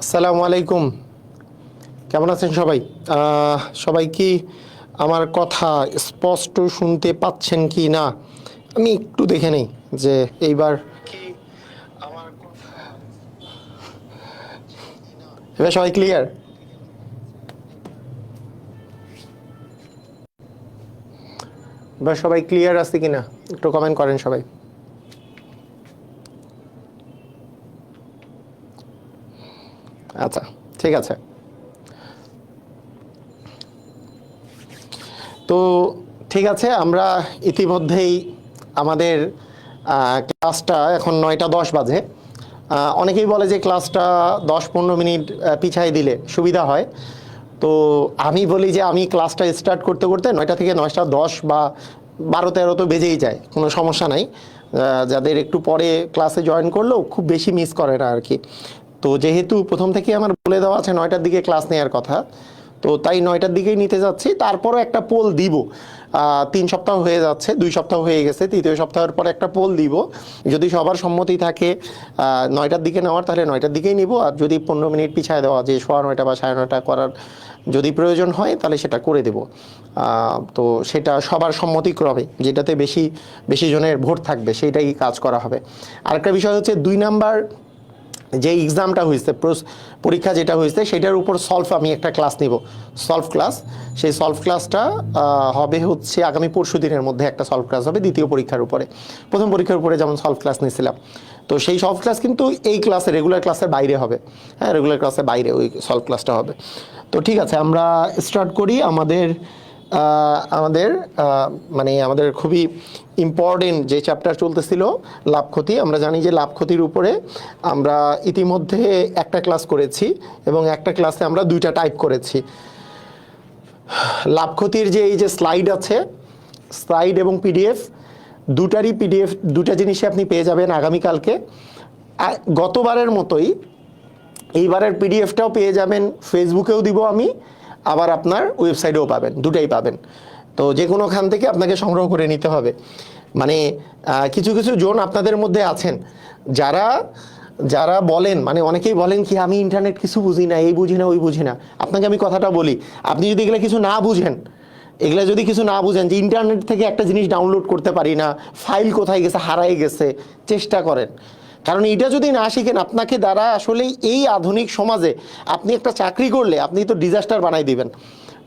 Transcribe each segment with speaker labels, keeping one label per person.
Speaker 1: আসসালামু আলাইকুম। কেমন আছেন সবাই? সবাই কি আমার কথা স্পষ্ট শুনতে পাচ্ছেন কি না? আমি একটু দেখে নেই যে এইবার কি আমার কথা এবার সবাই ক্লিয়ার? এবার সবাই ক্লিয়ার আছে কিনা একটু কমেন্ট করেন সবাই। আচ্ছা, ঠিক আছে। তো ঠিক আছে, আমরা ইতিমধ্যেই আমাদের ক্লাসটা এখন 9টা 10 বাজে। অনেকেই বলে যে ক্লাসটা 10-15 মিনিট পিছাই দিলে সুবিধা হয়। তো আমি বলি যে আমি ক্লাসটা স্টার্ট করতে করতে 9টা থেকে 9টা 10 বা 12-13 তো বেজেই যায়, কোনো সমস্যা নাই। যাদের একটু পরে ক্লাসে জয়েন করলেও খুব বেশি মিস করে না আর কি। তো যেহেতু প্রথম থেকে আমার বলে দেওয়া আছে 9টার দিকে ক্লাস নেওয়ার কথা, তো তাই 9টার দিকেই নিতে যাচ্ছি। তারপরও একটা পোল দিব। 3 সপ্তাহ হয়ে যাচ্ছে, 2 সপ্তাহ হয়ে গেছে, তৃতীয় সপ্তাহের পর একটা পোল দিব। যদি সবার সম্মতি থাকে 9টার দিকে নেওয়ার, তাহলে 9টার দিকেই নিব। আর যদি 15 মিনিট পিছায় দেওয়া, যে 9:15 বা 9:30 করার যদি প্রয়োজন হয়, তাহলে সেটা করে দেব। তো সেটা সবার সম্মতিক্রমে, যেটাতে বেশি বেশি জনের ভোট থাকবে সেইটাই কাজ করা হবে। আরেকটা বিষয় হচ্ছে 2 নাম্বার যে এক্সামটা হয়েছে, পরীক্ষা যেটা হয়েছে, সেটার উপর সলভ আমি একটা ক্লাস নিব, সলভ ক্লাস। সেই সলভ ক্লাসটা হবে হচ্ছে আগামী পরশু দিনের মধ্যে একটা সলভ ক্লাস হবে দ্বিতীয় পরীক্ষার উপরে। প্রথম পরীক্ষার উপরে যেমন সলভ ক্লাস নিয়েছিলাম, তো সেই সলভ ক্লাস কিন্তু এই ক্লাসে রেগুলার ক্লাসের বাইরে হবে। হ্যাঁ, রেগুলার ক্লাসের বাইরে ওই সলভ ক্লাসটা হবে। তো ঠিক আছে, আমরা স্টার্ট করি আমাদের আমাদের মানে আমাদের খুবই ইম্পর্টেন্ট যে চ্যাপ্টার চলতেছিল, লাভ ক্ষতি। আমরা জানি যে লাভ ক্ষতির উপরে আমরা ইতিমধ্যে একটা ক্লাস করেছি এবং একটা ক্লাসে আমরা 2টা টাইপ করেছি। লাভ ক্ষতির যে এই যে স্লাইড আছে, স্লাইড এবং পিডিএফ, দুটারই পিডিএফ, দুটা জিনিসই আপনি পেয়ে যাবেন আগামীকালকে। গতবারের মতোই এইবারের পিডিএফটাও পেয়ে যাবেন, ফেসবুকেও দিব আমি, আবার আপনার ওয়েবসাইটেও পাবেন, দুটাই পাবেন। তো যে কোনোখান থেকে আপনাকে সংগ্রহ করে নিতে হবে। মানে কিছু কিছু জন আপনাদের মধ্যে আছেন যারা যারা বলেন, মানে অনেকেই বলেন কি আমি ইন্টারনেট কিছু বুঝি না, এই বুঝি না, ওই বুঝি না। আপনাকে আমি কথাটা বলি, আপনি যদি এগুলো কিছু না বুঝেন, এগুলো যদি কিছু না বুঝেন যে ইন্টারনেট থেকে একটা জিনিস ডাউনলোড করতে পারি না, ফাইল কোথায় গেছে, হারাই গেছে, চেষ্টা করেন। কারণ এটা যদি না শিখেন, আপনাকে দ্বারা আসলে এই আধুনিক সমাজে আপনি একটা চাকরি করলে আপনি তো ডিজাস্টার বানাই দিবেন।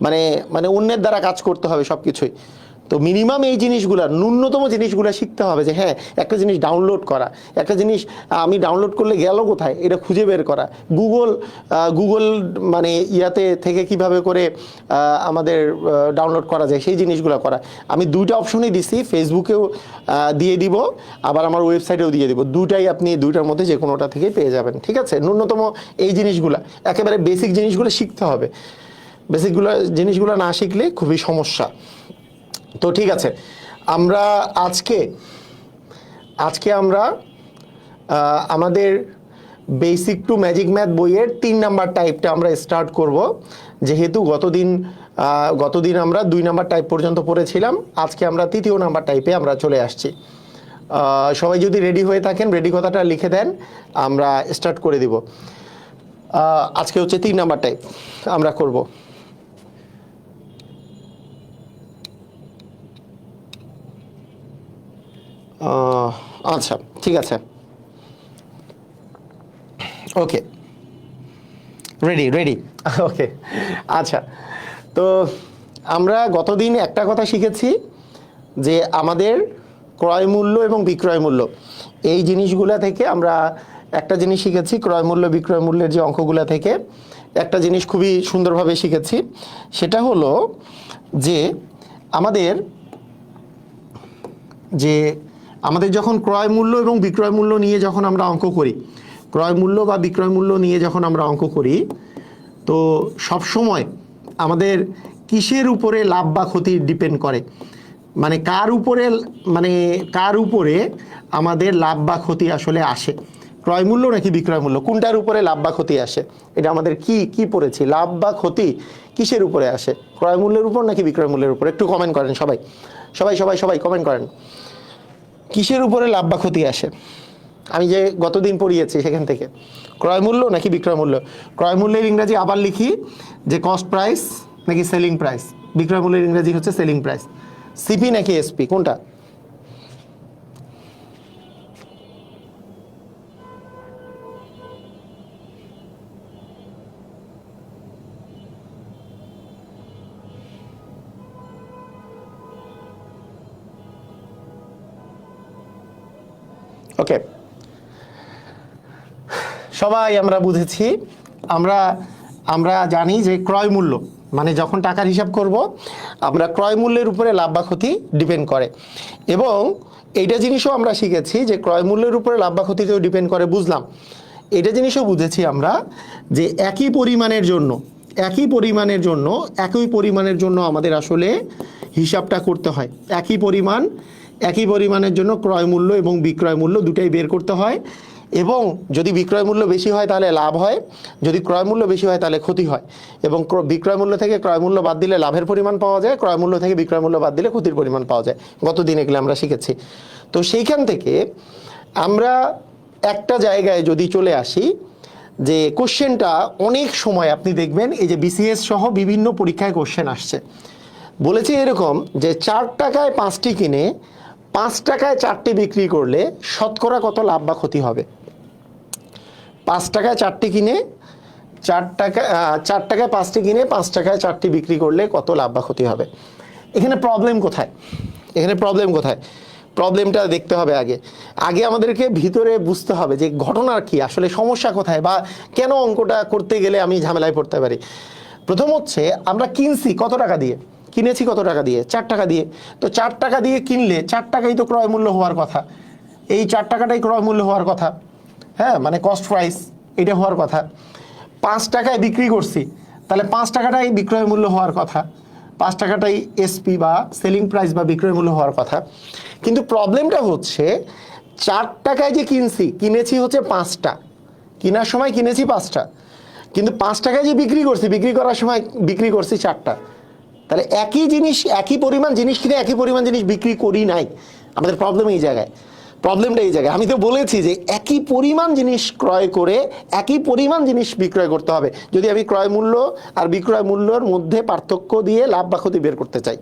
Speaker 1: মানে মানে অন্যের দ্বারা কাজ করতে হবে সব কিছুই। তো মিনিমাম এই জিনিসগুলো, ন্যূনতম জিনিসগুলো শিখতে হবে যে হ্যাঁ, একটা জিনিস ডাউনলোড করা, একটা জিনিস আমি ডাউনলোড করলে গেল কোথায় এটা খুঁজে বের করা, গুগল মানে ইয়াতে থেকে কিভাবে করে আমাদের ডাউনলোড করা যায় সেই জিনিসগুলো করা। আমি 2টা অপশনই দিছি, ফেসবুকেও দিয়ে দিব, আবার আমার ওয়েবসাইটেও দিয়ে দিব। দুটাই আপনি 2টার মধ্যে যে কোনোটা থেকে পেয়ে যাবেন। ঠিক আছে, ন্যূনতম এই জিনিসগুলো, একেবারে বেসিক জিনিসগুলো শিখতে হবে। জিনিসগুলো না শিখলে খুবই সমস্যা। তো ঠিক আছে, আমরা আজকে আমরা আমাদের বেসিক টু ম্যাজিক ম্যাথ বইয়ের 3 নাম্বার টাইপটা আমরা স্টার্ট করব। যেহেতু গতদিন আমরা 2 নাম্বার টাইপ পর্যন্ত পড়েছিলাম, আজকে আমরা 3য় নাম্বার টাইপে আমরা চলে আসছি। সবাই যদি রেডি হয়ে থাকেন, রেডি কথাটা লিখে দেন, আমরা স্টার্ট করে দিব। আজকে হচ্ছে 3 নাম্বার টাইপ আমরা করব। আচ্ছা, ঠিক আছে, ওকে, রেডি ওকে। আচ্ছা, তো আমরা গতদিন একটা কথা শিখেছি যে আমাদের ক্রয় মূল্য এবং বিক্রয় মূল্য, এই জিনিসগুলা থেকে আমরা একটা জিনিস শিখেছি। ক্রয় মূল্য বিক্রয় মূল্যের যে অঙ্কগুলা থেকে একটা জিনিস খুবই সুন্দরভাবে শিখেছি। সেটা হলো যে আমাদের যখন ক্রয় মূল্য এবং বিক্রয় মূল্য নিয়ে যখন আমরা অঙ্ক করি, ক্রয় মূল্য বা বিক্রয় মূল্য নিয়ে যখন আমরা অঙ্ক করি, তো সবসময় আমাদের কিসের উপরে লাভ বা ক্ষতি ডিপেন্ড করে, মানে কার উপরে আমাদের লাভ বা ক্ষতি আসলে আসে, ক্রয় মূল্য নাকি বিক্রয় মূল্য, কোনটার উপরে লাভ বা ক্ষতি আসে? এটা আমাদের কি পড়েছি, লাভ বা ক্ষতি কিসের উপরে আসে, ক্রয় মূল্যের উপর নাকি বিক্রয় মূল্যের উপর? একটু কমেন্ট করেন সবাই, সবাই কমেন্ট করেন, কিসের উপরে লাভ বা ক্ষতি আসে? আমি যে গতদিন পড়িয়েছি সেখান থেকে, ক্রয় মূল্য নাকি বিক্রয় মূল্য? ক্রয় মূল্যের ইংরাজি আবার লিখি যে কস্ট প্রাইস নাকি সেলিং প্রাইস, বিক্রয় মূল্যের ইংরাজি হচ্ছে সেলিং প্রাইস। সিপি নাকি এসপি কোনটা? ওকে, সবাই আমরা বুঝেছি। আমরা আমরা জানি যে ক্রয় মূল্য মানে যখন টাকার হিসাব করব আমরা ক্রয় মূল্যের উপরে লাভ বা ক্ষতি ডিপেন্ড করে, এবং এইটা জিনিসও আমরা শিখেছি যে ক্রয় মূল্যের উপরে লাভ বা ক্ষতিতেও ডিপেন্ড করে, বুঝলাম। এটা জিনিসও বুঝেছি আমরা যে একই পরিমাণের জন্য আমাদের আসলে হিসাবটা করতে হয়। একই পরিমাণের জন্য ক্রয় মূল্য এবং বিক্রয় মূল্য দুটাই বের করতে হয়, এবং যদি বিক্রয় মূল্য বেশি হয় তাহলে লাভ হয়, যদি ক্রয় মূল্য বেশি হয় তাহলে ক্ষতি হয়, এবং বিক্রয় মূল্য থেকে ক্রয় মূল্য বাদ দিলে লাভের পরিমাণ পাওয়া যায়, ক্রয় মূল্য থেকে বিক্রয় মূল্য বাদ দিলে ক্ষতির পরিমাণ পাওয়া যায়। গতদিন এগুলো আমরা শিখেছি। তো সেইখান থেকে আমরা একটা জায়গায় যদি চলে আসি যে কোশ্চেনটা অনেক সময় আপনি দেখবেন এই যে বিসিএস সহ বিভিন্ন পরীক্ষায় কোশ্চেন আসছে, বলেছে এরকম যে 4 টাকায় 5টি কিনে 5 টাকায় 4টি বিক্রি করলে শতকরা কত লাভ বা ক্ষতি হবে? 5 টাকায় 4টি কিনে 4 টাকায় 5টি কিনে 5 টাকায় 4টি বিক্রি করলে কত লাভ বা ক্ষতি হবে? এখানে প্রবলেম কোথায়? প্রবলেমটা দেখতে হবে আগে আমাদেরকে ভিতরে বুঝতে হবে যে ঘটনার কি, আসলে সমস্যা কোথায়, বা কেন অঙ্কটা করতে গেলে আমি ঝামেলায় পড়তে পারি। প্রথম হচ্ছে আমরা কিনেছি কত টাকা দিয়ে? 4 টাকা দিয়ে। তো 4 টাকা দিয়ে কিনলে 4 টাকাই তো ক্রয় মূল্য হওয়ার কথা, এই 4 টাকাটাই ক্রয় মূল্য হওয়ার কথা, হ্যাঁ, মানে কস্ট প্রাইস এটা হওয়ার কথা। 5 টাকায় বিক্রি করছি, তাহলে 5 টাকাটাই বিক্রয় মূল্য হওয়ার কথা, 5 টাকাটাই এসপি বা সেলিং প্রাইস বা বিক্রয় মূল্য হওয়ার কথা। কিন্তু প্রবলেমটা হচ্ছে 4 টাকায় যে কিনেছি হচ্ছে 5টা, কেনার সময় কিনেছি 5টা, কিন্তু 5 টাকায় যে বিক্রি করার সময় বিক্রি করছি 4টা। তাহলে একই জিনিস, একই পরিমাণ জিনিস কিনে একই পরিমাণ জিনিস বিক্রি করি নাই। আমাদের প্রবলেমটা এই জায়গায়। আমি তো বলেছি যে একই পরিমাণ জিনিস ক্রয় করে একই পরিমাণ জিনিস বিক্রয় করতে হবে যদি আমি ক্রয় মূল্য আর বিক্রয় মূল্যের মধ্যে পার্থক্য দিয়ে লাভ বা ক্ষতি বের করতে চাই।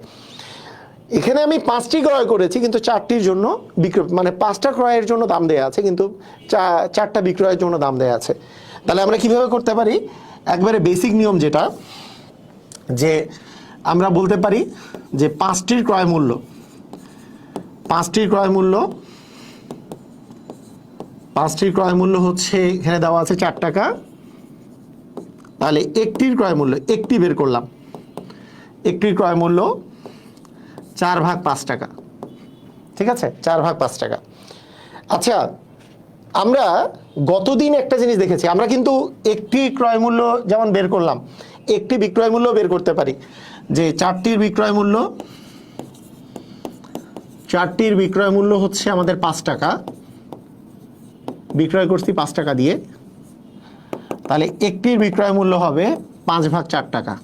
Speaker 1: এখানে আমি 5টি ক্রয় করেছি কিন্তু 4টির জন্য মানে 5টা ক্রয়ের জন্য দাম দেয়া আছে, কিন্তু 4টা বিক্রয়ের জন্য দাম দেয়া আছে। তাহলে আমরা কিভাবে করতে পারি? একবারে বেসিক নিয়ম যেটা, যে আমরা বলতে পারি যে 5টির ক্রয় মূল্য হচ্ছে এখানে দেওয়া আছে 4 টাকা, তাহলে একটির ক্রয় মূল্য, একটি বের করলাম, একটির ক্রয় মূল্য 4/5 টাকা, ঠিক আছে, 4/5 টাকা। আচ্ছা, আমরা গতদিন একটা জিনিস দেখেছি, আমরা কিন্তু একটি ক্রয় মূল্য যেমন বের করলাম, একটি বিক্রয় মূল্য বের করতে পারি, যে 4টির বিক্রয় মূল্য হচ্ছে আমাদের 5 টাকা, বিক্রয় করছি 5 টাকা দিয়ে, তাহলে একটির বিক্রয় মূল্য হবে 5/4 টাকা।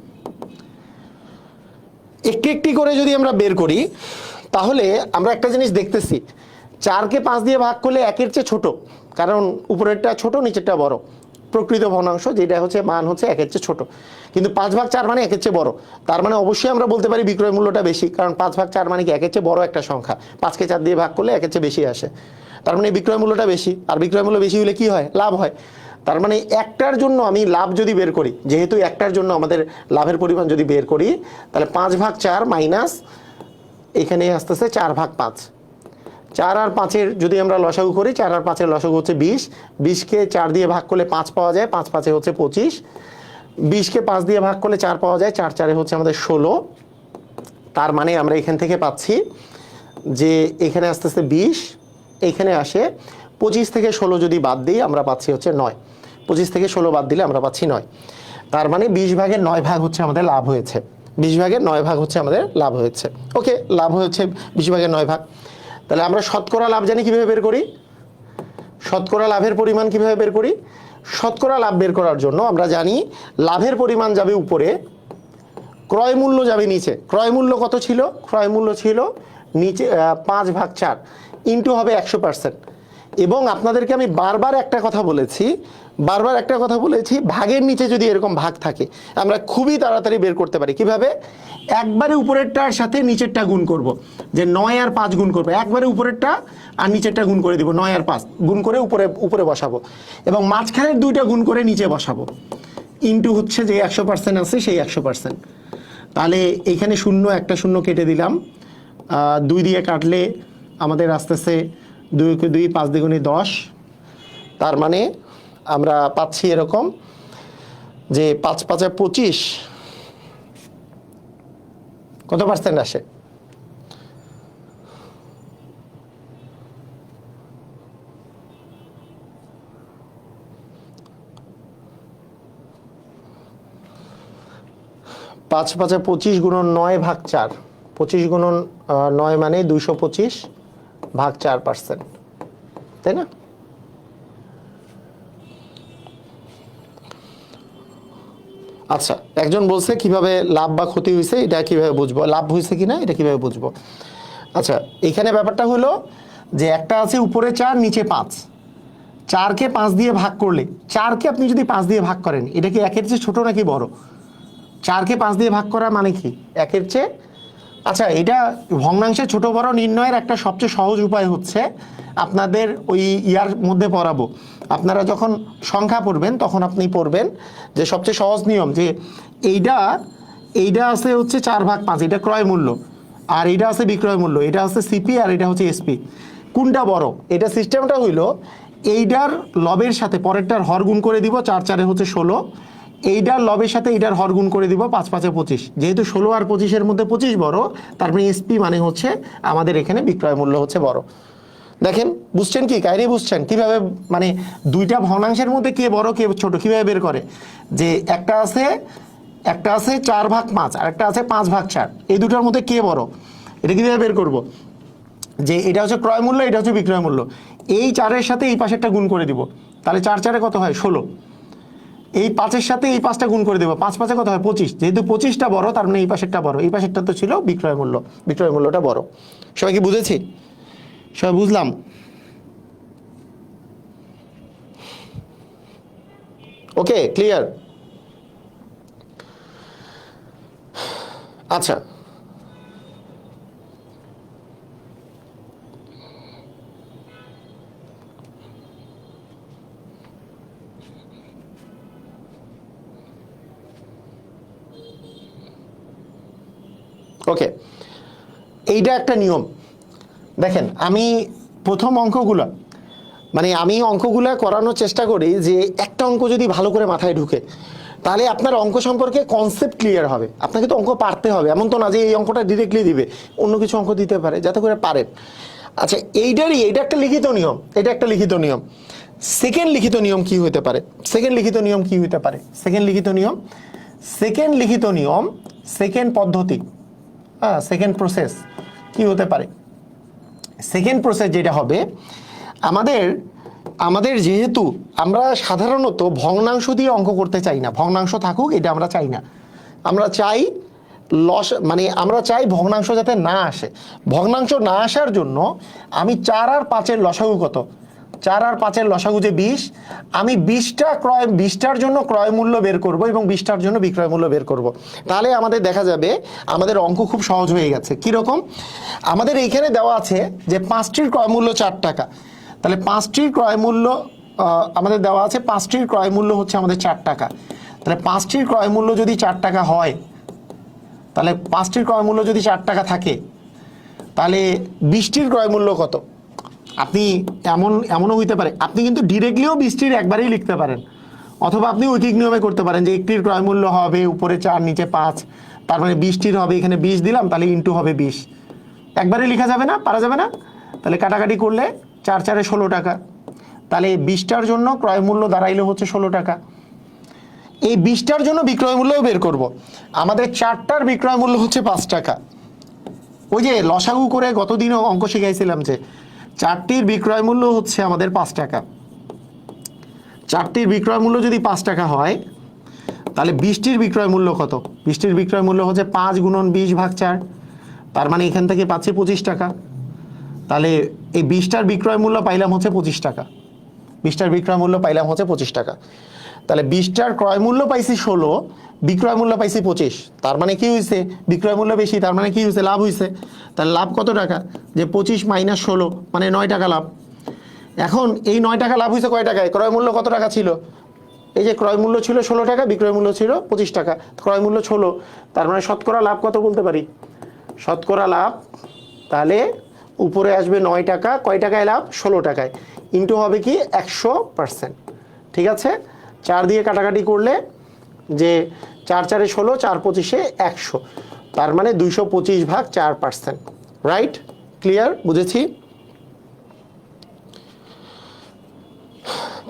Speaker 1: একটি করে যদি আমরা বের করি তাহলে আমরা একটা জিনিস দেখতেছি, 4কে 5 দিয়ে ভাগ করলে 1-এর চেয়ে ছোট, কারণ উপরেরটা ছোট নিচেরটা বড়, প্রকৃত ভগ্নাংশ যেটা হচ্ছে মান হচ্ছে 1-এর চেয়ে ছোট, কিন্তু 5/4 মানে 1-এর চেয়ে বড়। তার মানে অবশ্যই আমরা বলতে পারি বিক্রয় মূল্যটা বেশি, কারণ 5/4 মানে কি 1-এর চেয়ে বড় একটা সংখ্যা, 5কে 4 দিয়ে ভাগ করলে 1-এর চেয়ে বেশি আসে, তার মানে বিক্রয় মূল্যটা বেশি। আর বিক্রয় মূল্য বেশি হলে কি হয়? লাভ হয়। তার মানে একটার জন্য আমি লাভ যদি বের করি, যেহেতু একটার জন্য আমাদের লাভের পরিমাণ যদি বের করি, তাহলে 5/4 মাইনাস এখানে আসতেছে 4/5, 4 আর 5-এর যদি আমরা লসাগু করি, 4 আর 5-এর লসাগু হচ্ছে 20, 20কে 4 দিয়ে ভাগ করলে 5 পাওয়া যায়, 5/5 হচ্ছে 25, 20কে 5 দিয়ে ভাগ করলে 4 পাওয়া যায়, 4/4 হচ্ছে আমাদের 16। তার মানে আমরা এখান থেকে পাচ্ছি যে এখানে আসতেছে 20, এখানে আসে 25 থেকে 16 যদি বাদ দিই আমরা পাচ্ছি হচ্ছে 9, 25 থেকে 16 বাদ দিলে আমরা পাচ্ছি 9। তার মানে 20/9 ভাগ হচ্ছে আমাদের লাভ হয়েছে, 20/9 ভাগ হচ্ছে আমাদের লাভ হয়েছে। ওকে, লাভ হচ্ছে 20/9 ভাগ। তাহলে আমরা শতকরা লাভ জানি কিভাবে বের করি, শতকরা লাভের পরিমাণ কিভাবে বের করি? শতকরা লাভ বের করার জন্য আমরা জানি লাভের পরিমাণ যাবে উপরে, ক্রয় মূল্য যাবে নিচে। ক্রয় মূল্য কত ছিল? ক্রয় মূল্য ছিল নিচে 5/4, ইন্টু হবে 100%। এবং আপনাদেরকে আমি বারবার একটা কথা বলেছি, ভাগের নিচে যদি এরকম ভাগ থাকে আমরা খুবই তাড়াতাড়ি বের করতে পারি। কিভাবে? একবারে উপরেরটার সাথে নিচেরটা গুণ করব, যে 9 আর 5 গুণ করবো, একবারে উপরেরটা আর নিচেরটা গুণ করে দিব, 9 আর 5 গুণ করে উপরে বসাবো, এবং মাঝখানের দুইটা গুণ করে নিচে বসাবো, ইন্টু হচ্ছে যে 100% আছে সেই 100%। তাহলে এইখানে শূন্য, একটা শূন্য কেটে দিলাম, 2 দিয়ে কাটলে আমাদের আসতেছে 2 × 2 5 × 10। তার মানে আমরা পাচ্ছি এরকম যে 5 × 5 = 25। কত পার্সেন্ট আসে? পাঁচ 5 × 25 × 9 ভাগ 4, 25 × 9 মানে 225 ভাগ 4%, তাই না? আচ্ছা, একজন বলছে কিভাবে লাভ বা ক্ষতি হয়েছে এটা কিভাবে বুঝবো, লাভ হয়েছে কিনা এটা কিভাবে বুঝবো। আচ্ছা, এখানে ব্যাপারটা হলো যে একটা আছে উপরে 4 নিচে 5, 4কে 5 দিয়ে ভাগ করলে, 4কে আপনি যদি 5 দিয়ে ভাগ করেন, এটা কি 1-এর চেয়ে ছোট নাকি বড়? 4কে 5 দিয়ে ভাগ করা মানে কি 1-এর চেয়ে। আচ্ছা, এটা ভগ্নাংশের ছোট বড় নির্ণয়ের একটা সবচেয়ে সহজ উপায় হচ্ছে আপনাদের ওই ইয়ার মধ্যে পড়াবো। আপনারা যখন সংখ্যা পড়বেন তখন আপনি পড়বেন যে সবচেয়ে সহজ নিয়ম, যে এইটা আছে হচ্ছে 4/5, এটা ক্রয় মূল্য, আর এইটা আছে বিক্রয় মূল্য, এটা হচ্ছে সিপি আর এটা হচ্ছে এসপি। কোনটা বড়? এটা সিস্টেমটা হইলো এইটার লবের সাথে পরেরটার হর গুণ করে দিব, 4 × 4 = 16, এইটার লবের সাথে এইটার হর গুণ করে দিব, 5 × 5 = 25। যেহেতু 16 আর 25-এর মধ্যে 25 বড়, তারপরে এসপি মানে হচ্ছে আমাদের এখানে বিক্রয় মূল্য হচ্ছে বড়। দেখেন, বুঝছেন কি কাহিনী? বুঝছেন কিভাবে মানে দুইটা ভগ্নাংশের মধ্যে কে বড় কে ছোট কিভাবে বের করে? যে একটা আছে 4/5 আর একটা আছে 5/4, এই দুটোর মধ্যে কে বড় এটা কিভাবে বের করব? যে এটা হচ্ছে ক্রয় মূল্য, এটা হচ্ছে বিক্রয় মূল্য, এই 4-এর সাথে এই পাশেরটা গুণ করে দিব, তাহলে 4 × 4 = কত হয়? 16। এই 5-এর সাথে এই 5টা গুণ করে দেবো, 5 × 5 = কত হয়? 25। যেহেতু 25টা বড়, তার মানে এই পাশেরটা বড়, এই পাশেরটা তো ছিল বিক্রয় মূল্যটা বড়। সবাই কি বুঝেছি? সবাই বুঝলাম? ওকে, ক্লিয়ার? আচ্ছা, ওকে, এইটা একটা নিয়ম। দেখেন, আমি প্রথম অঙ্কগুলো আমি অঙ্কগুলো করানোর চেষ্টা করি যে একটা অঙ্ক যদি ভালো করে মাথায় ঢুকে তাহলে আপনার অঙ্ক সম্পর্কে কনসেপ্ট ক্লিয়ার হবে। আপনাকে তো অঙ্ক পারতে হবে, এমন তো না যে এই অঙ্কটা ডিরেক্টলি দিবে, অন্য কিছু অঙ্ক দিতে পারে, যাতে করে পারেন। আচ্ছা, এইটা একটা লিখিত নিয়ম, সেকেন্ড লিখিত নিয়ম কি হতে পারে? সেকেন্ড পদ্ধতি, সেকেন্ড প্রসেস কি হতে পারে? সেকেন্ড প্রসেস যেটা হবে, আমাদের যেহেতু আমরা সাধারণত ভগ্নাংশ দিয়ে অঙ্ক করতে চাই না, ভগ্নাংশ থাকুক এটা আমরা চাই না, আমরা চাই আমরা চাই ভগ্নাংশ যাতে না আসে। ভগ্নাংশ না আসার জন্য আমি 4 আর 5-এর লসাগু কত? 4 আর 5-এর লসাগু যে 20, আমি 20টার জন্য ক্রয় মূল্য বের করব এবং 20টার জন্য বিক্রয় মূল্য বের করব। তাহলে আমাদের দেখা যাবে আমাদের অঙ্ক খুব সহজ হয়ে গেছে। কীরকম? আমাদের এইখানে দেওয়া আছে যে 5টির ক্রয় মূল্য 4 টাকা, তাহলে 5টির ক্রয় মূল্য আমাদের দেওয়া আছে, 5টির ক্রয় মূল্য হচ্ছে আমাদের 4 টাকা। তাহলে 5টির ক্রয় মূল্য যদি 4 টাকা হয়, তাহলে 5টির ক্রয় মূল্য যদি 4 টাকা থাকে, তাহলে 20টির ক্রয় মূল্য কত? আপনি এমনও হইতে পারে, আপনি কিন্তু ডিরেক্টলিও 20টির একবারেই লিখতে পারেন, অথবা আপনি ঐকিক নিয়মে করতে পারেন যে একটির ক্রয় মূল্য হবে উপরে 4 নিচে 5, তার মানে 20টির হবে, এখানে 20 দিলাম, তাহলে ইন্টু হবে 20। একবারে লেখা যাবে না, পারা যাবে না? তাহলে কাটাকাটি করলে 4 × 4 = 16 টাকা, তাহলে 20টার জন্য ক্রয় মূল্য দাঁড়াইলে হচ্ছে 16 টাকা। এই 20টার জন্য বিক্রয় মূল্যও বের করব। আমাদের 4টার বিক্রয় মূল্য হচ্ছে 5 টাকা। ওই যে লসাগু করে গতদিনও অঙ্ক শিখাইছিলাম যে 4টির বিক্রয় মূল্য হচ্ছে আমাদের 5 টাকা। 4টির বিক্রয় মূল্য যদি 5 টাকা হয়, তাহলে 20টির বিক্রয় মূল্য কত? 20টির বিক্রয় মূল্য হচ্ছে 5 × 20/4, তার মানে এখান থেকে পাচ্ছি 25 টাকা। তাহলে এই 20টার বিক্রয় মূল্য পাইলাম হচ্ছে 25 টাকা, 20টার বিক্রয় মূল্য পাইলাম হচ্ছে 25 টাকা। তাহলে 20টার ক্রয় মূল্য পাইছি 16, বিক্রয় মূল্য পাইছি 25, তার মানে কি হয়েছে, বিক্রয় মূল্য বেশি, তার মানে কি হয়েছে, লাভ হয়েছে। তাহলে লাভ কত টাকা, যে 25 মাইনাস 16 মানে 9 টাকা লাভ। এখন এই 9 টাকা লাভ হয়েছে কয় টাকায়, ক্রয় মূল্য কত টাকা ছিল, এই যে ক্রয় মূল্য ছিল 16 টাকা, বিক্রয় মূল্য ছিল 25 টাকা, ক্রয় মূল্য 16, তার মানে শতকরা লাভ কত বলতে পারি, শতকরা লাভ তাহলে উপরে আসবে 9 টাকা, কয় টাকায় লাভ, 16 টাকায়, ইন্টু হবে কি 100%। ঠিক আছে, 4 দিয়ে কাটাকাটি করলে যে 4 4 16, 4 25 100, তার মানে 225/4%। রাইট, ক্লিয়ার, বুঝেছি।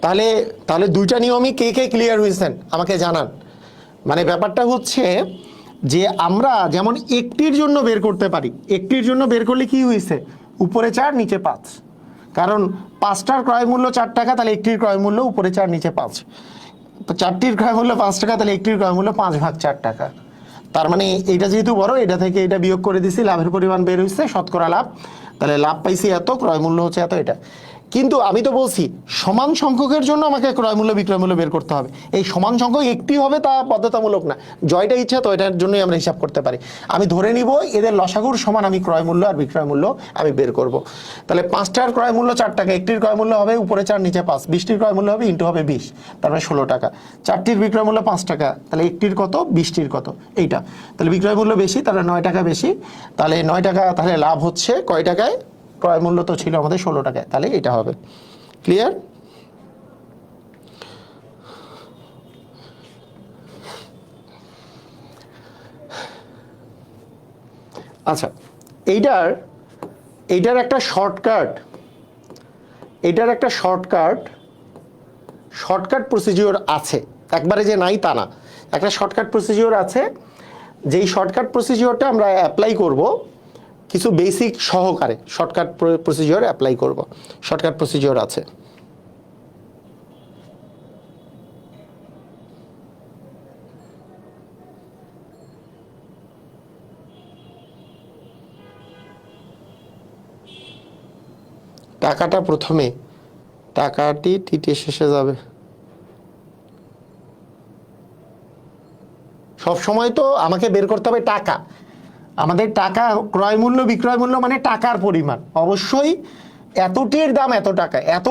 Speaker 1: তাহলে তাহলে দুইটা নিয়মই কে কে ক্লিয়ার হয়েছেন আমাকে জানান। মানে ব্যাপারটা হচ্ছে যে আমরা যেমন একটির জন্য বের করতে পারি, একটির জন্য বের করলে কি হয়েছে, উপরে 4 নিচে 5, কারণ 5টার ক্রয় মূল্য 4 টাকা, তাহলে একটির ক্রয় মূল্য উপরে 4 নিচে 5, 4টির ক্রয় মূল্য 5 টাকা, তাহলে একটির ক্রয় মূল্য 5/4 টাকা। তার মানে এইটা যেহেতু বড়, এটা থেকে এটা বিয়োগ করে দিছি, লাভের পরিমাণ বের হয়েছে, শতকরা লাভ, তাহলে লাভ পাইছি এত, ক্রয় মূল্য হচ্ছে এত। এটা কিন্তু আমি তো বলছি সমান সংখ্যকের জন্য আমাকে ক্রয় মূল্য বিক্রয় মূল্য বের করতে হবে, এই সমান সংখ্যক একটি হবে তা বাধ্যতামূলক না, জয়টা ইচ্ছা তো এটার জন্যই আমরা হিসাব করতে পারি। আমি ধরে নিব এদের লসাগুর সমান আমি ক্রয় মূল্য আর বিক্রয় মূল্য আমি বের করব। তাহলে 5টার ক্রয় মূল্য 4 টাকা, একটির ক্রয় মূল্য হবে উপরে 4 নিচে 5, 20টির ক্রয় মূল্য হবে ইন্টু হবে 20, তার মানে 16 টাকা। 4টির বিক্রয় মূল্য 5 টাকা, তাহলে একটির কত, 20টির কত, এইটা, তাহলে বিক্রয় মূল্য বেশি, তাহলে 9 টাকা বেশি, তাহলে 9 টাকা, তাহলে লাভ হচ্ছে কয় টাকায়, ক্রয় মূল্য তো ছিল আমাদের 16 টাকায়, তাহলে এটা হবে। ক্লিয়ার? আচ্ছা, এইটার একটা শর্টকাট, এটার একটা শর্টকাট প্রসিডিওর আছে, একবারে যে নাই তা না, একটা শর্টকাট প্রসিডিওর আছে, যেই শর্টকাট প্রসিডিওরটা আমরা অ্যাপ্লাই করব কিছু বেসিক সহকারে, শর্টকাট প্রসিডিওর অ্যাপ্লাই করব, শর্টকাট প্রসিডিওর আছে। টাকাটা প্রথমে, টাকাটি টিটে শেষে যাবে, সব সময় তো আমাকে বের করতে হবে টাকা, আমাদের টাকা, ক্রয় মূল্য বিক্রয় মূল্য মানে টাকার পরিমাণ, অবশ্যই এতটির দাম এত টাকা, এত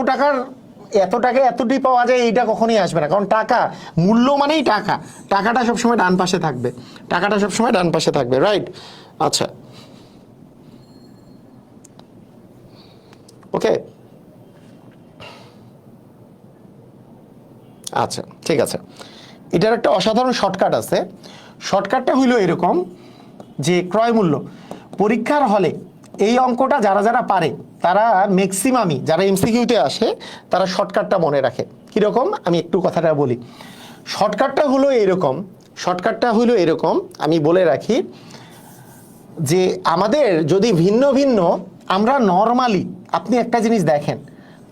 Speaker 1: টাকায় এতটি পাওয়া যায় এইটা কখনোই আসবে না, কারণ টাকা মূল্য মানেই টাকা, টাকাটা সবসময় ডান পাশে থাকবে, টাকাটা সবসময় ডান পাশে থাকবে। রাইট, আচ্ছা ওকে, আচ্ছা ঠিক আছে। এটার একটা অসাধারণ শর্টকাট আছে, শর্টকাটটা হইল এরকম যে ক্রয় মূল্য পরীক্ষার হলে এই অঙ্কটা যারা যারা পারে তারা ম্যাক্সিমামই, যারা এমসিকিউতে আসে তারা শর্টকাটটা মনে রাখে। কীরকম আমি একটু কথাটা বলি, শর্টকাটটা হলো এরকম, আমি বলে রাখি যে আমাদের যদি ভিন্ন ভিন্ন, আমরা নর্মালি, আপনি একটা জিনিস দেখেন,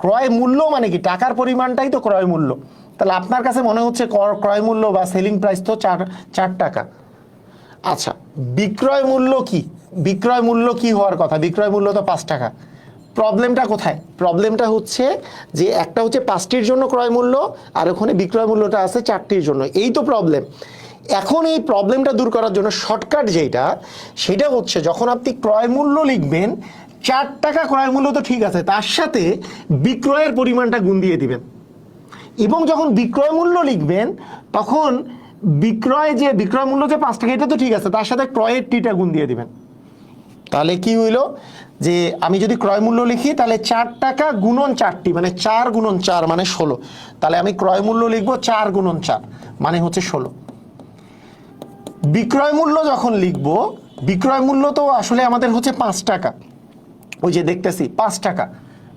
Speaker 1: ক্রয় মূল্য মানে কি, টাকার পরিমাণটাই তো ক্রয় মূল্য, তাহলে আপনার কাছে মনে হচ্ছে ক্রয় মূল্য বা সেলিং প্রাইস তো 4 টাকা। আচ্ছা, বিক্রয় মূল্য কি, বিক্রয় মূল্য কি হওয়ার কথা, বিক্রয় মূল্য তো 5 টাকা। প্রবলেমটা কোথায়, প্রবলেমটা হচ্ছে যে একটা হচ্ছে 5টির জন্য ক্রয় মূল্য, আর ওখানে বিক্রয় মূল্যটা আছে 4টির জন্য, এই তো প্রবলেম। এখন এই প্রবলেমটা দূর করার জন্য শর্টকাট যেটা, সেটা হচ্ছে যখন আপনি ক্রয় মূল্য লিখবেন 4 টাকা ক্রয় মূল্য তো ঠিক আছে, তার সাথে বিক্রয়ের পরিমাণটা গুণ দিয়ে দিবেন, এবং যখন বিক্রয় মূল্য লিখবেন তখন বিক্রয় মূল্য যে 5 টাকা এটা তো ঠিক আছে, তার সাথে ক্রয়ের টিটা গুণ দিয়ে দিবেন। তাহলে কি হইল যে আমি যদি ক্রয় মূল্য লিখি তাহলে 4 টাকা গুণন 4টি মানে 4 গুণন 4 মানে 16, তাহলে আমি ক্রয় মূল্য লিখবো 4 গুণন 4 মানে হচ্ছে 16। বিক্রয় মূল্য যখন লিখবো, বিক্রয় মূল্য তো আসলে আমাদের হচ্ছে 5 টাকা, ওই যে দেখতেছি 5 টাকা,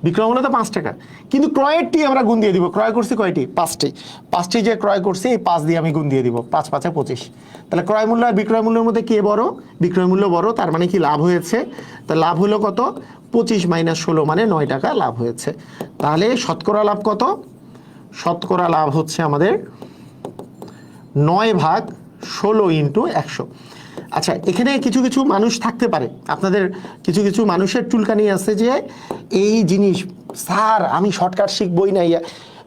Speaker 1: বিক্রয় মূল্য তো 5 টাকা, কিন্তু ক্রয়েরটি আমরা গুণ দিয়ে দিব, ক্রয় করছি কয়টি, 5টি যে ক্রয় করছি এই 5 দিয়ে আমি গুণ দিয়ে দিব, 5 5 25, তাহলে ক্রয় মূল্য আর বিক্রয় মূল্যের মধ্যে কে বড়, বিক্রয় মূল্য বড়, তার মানে কি লাভ হয়েছে, তা লাভ হলো কত, 25 মাইনাস 16 মানে 9 টাকা লাভ হয়েছে। তাহলে শতকরা লাভ কত, শতকরা লাভ হচ্ছে আমাদের 9/16 × 100। আচ্ছা, এখানে কিছু কিছু মানুষ থাকতে পারে, আপনাদের কিছু কিছু মানুষের চুলকানি আছে যে এই জিনিস স্যার আমি শর্টকাট শিখবই না।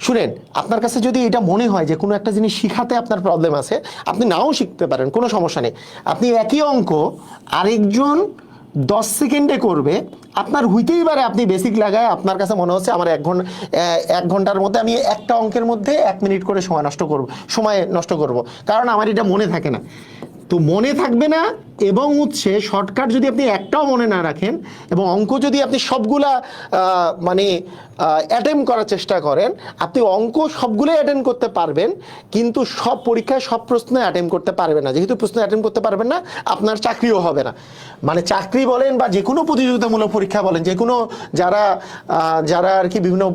Speaker 1: শুনেন, আপনার কাছে যদি এটা মনে হয় যে কোনো একটা জিনিস শিখাতে আপনার প্রবলেম আছে, আপনি নাও শিখতে পারেন, কোনো সমস্যা নেই। আপনি একই অঙ্ক আরেকজন 10 সেকেন্ডে করবে, আপনার হইতেই পারে আপনি বেসিক লাগায় আপনার কাছে মনে হচ্ছে আমার 1 ঘন্টার মধ্যে আমি একটা অঙ্কের মধ্যে 1 মিনিট করে সময় নষ্ট করব, কারণ আমার এটা মনে থাকে না। তো মনে থাকবে না, এবং হচ্ছে শর্টকাট যদি আপনি একটাও মনে না রাখেন, এবং অঙ্ক যদি আপনি সবগুলা মানে অ্যাটেম্প করার চেষ্টা করেন, আপনি অঙ্ক সবগুলোই অ্যাটেম্প করতে পারবেন, কিন্তু সব পরীক্ষায় সব প্রশ্নে অ্যাটেম্প করতে পারবেন না। যেহেতু প্রশ্ন অ্যাটেম্প করতে পারবেন না, আপনার চাকরিও হবে না। মানে চাকরি বলেন বা যে কোনো প্রতিযোগিতামূলক পরীক্ষা বলেন, যে কোনো যারা আর কি বিভিন্ন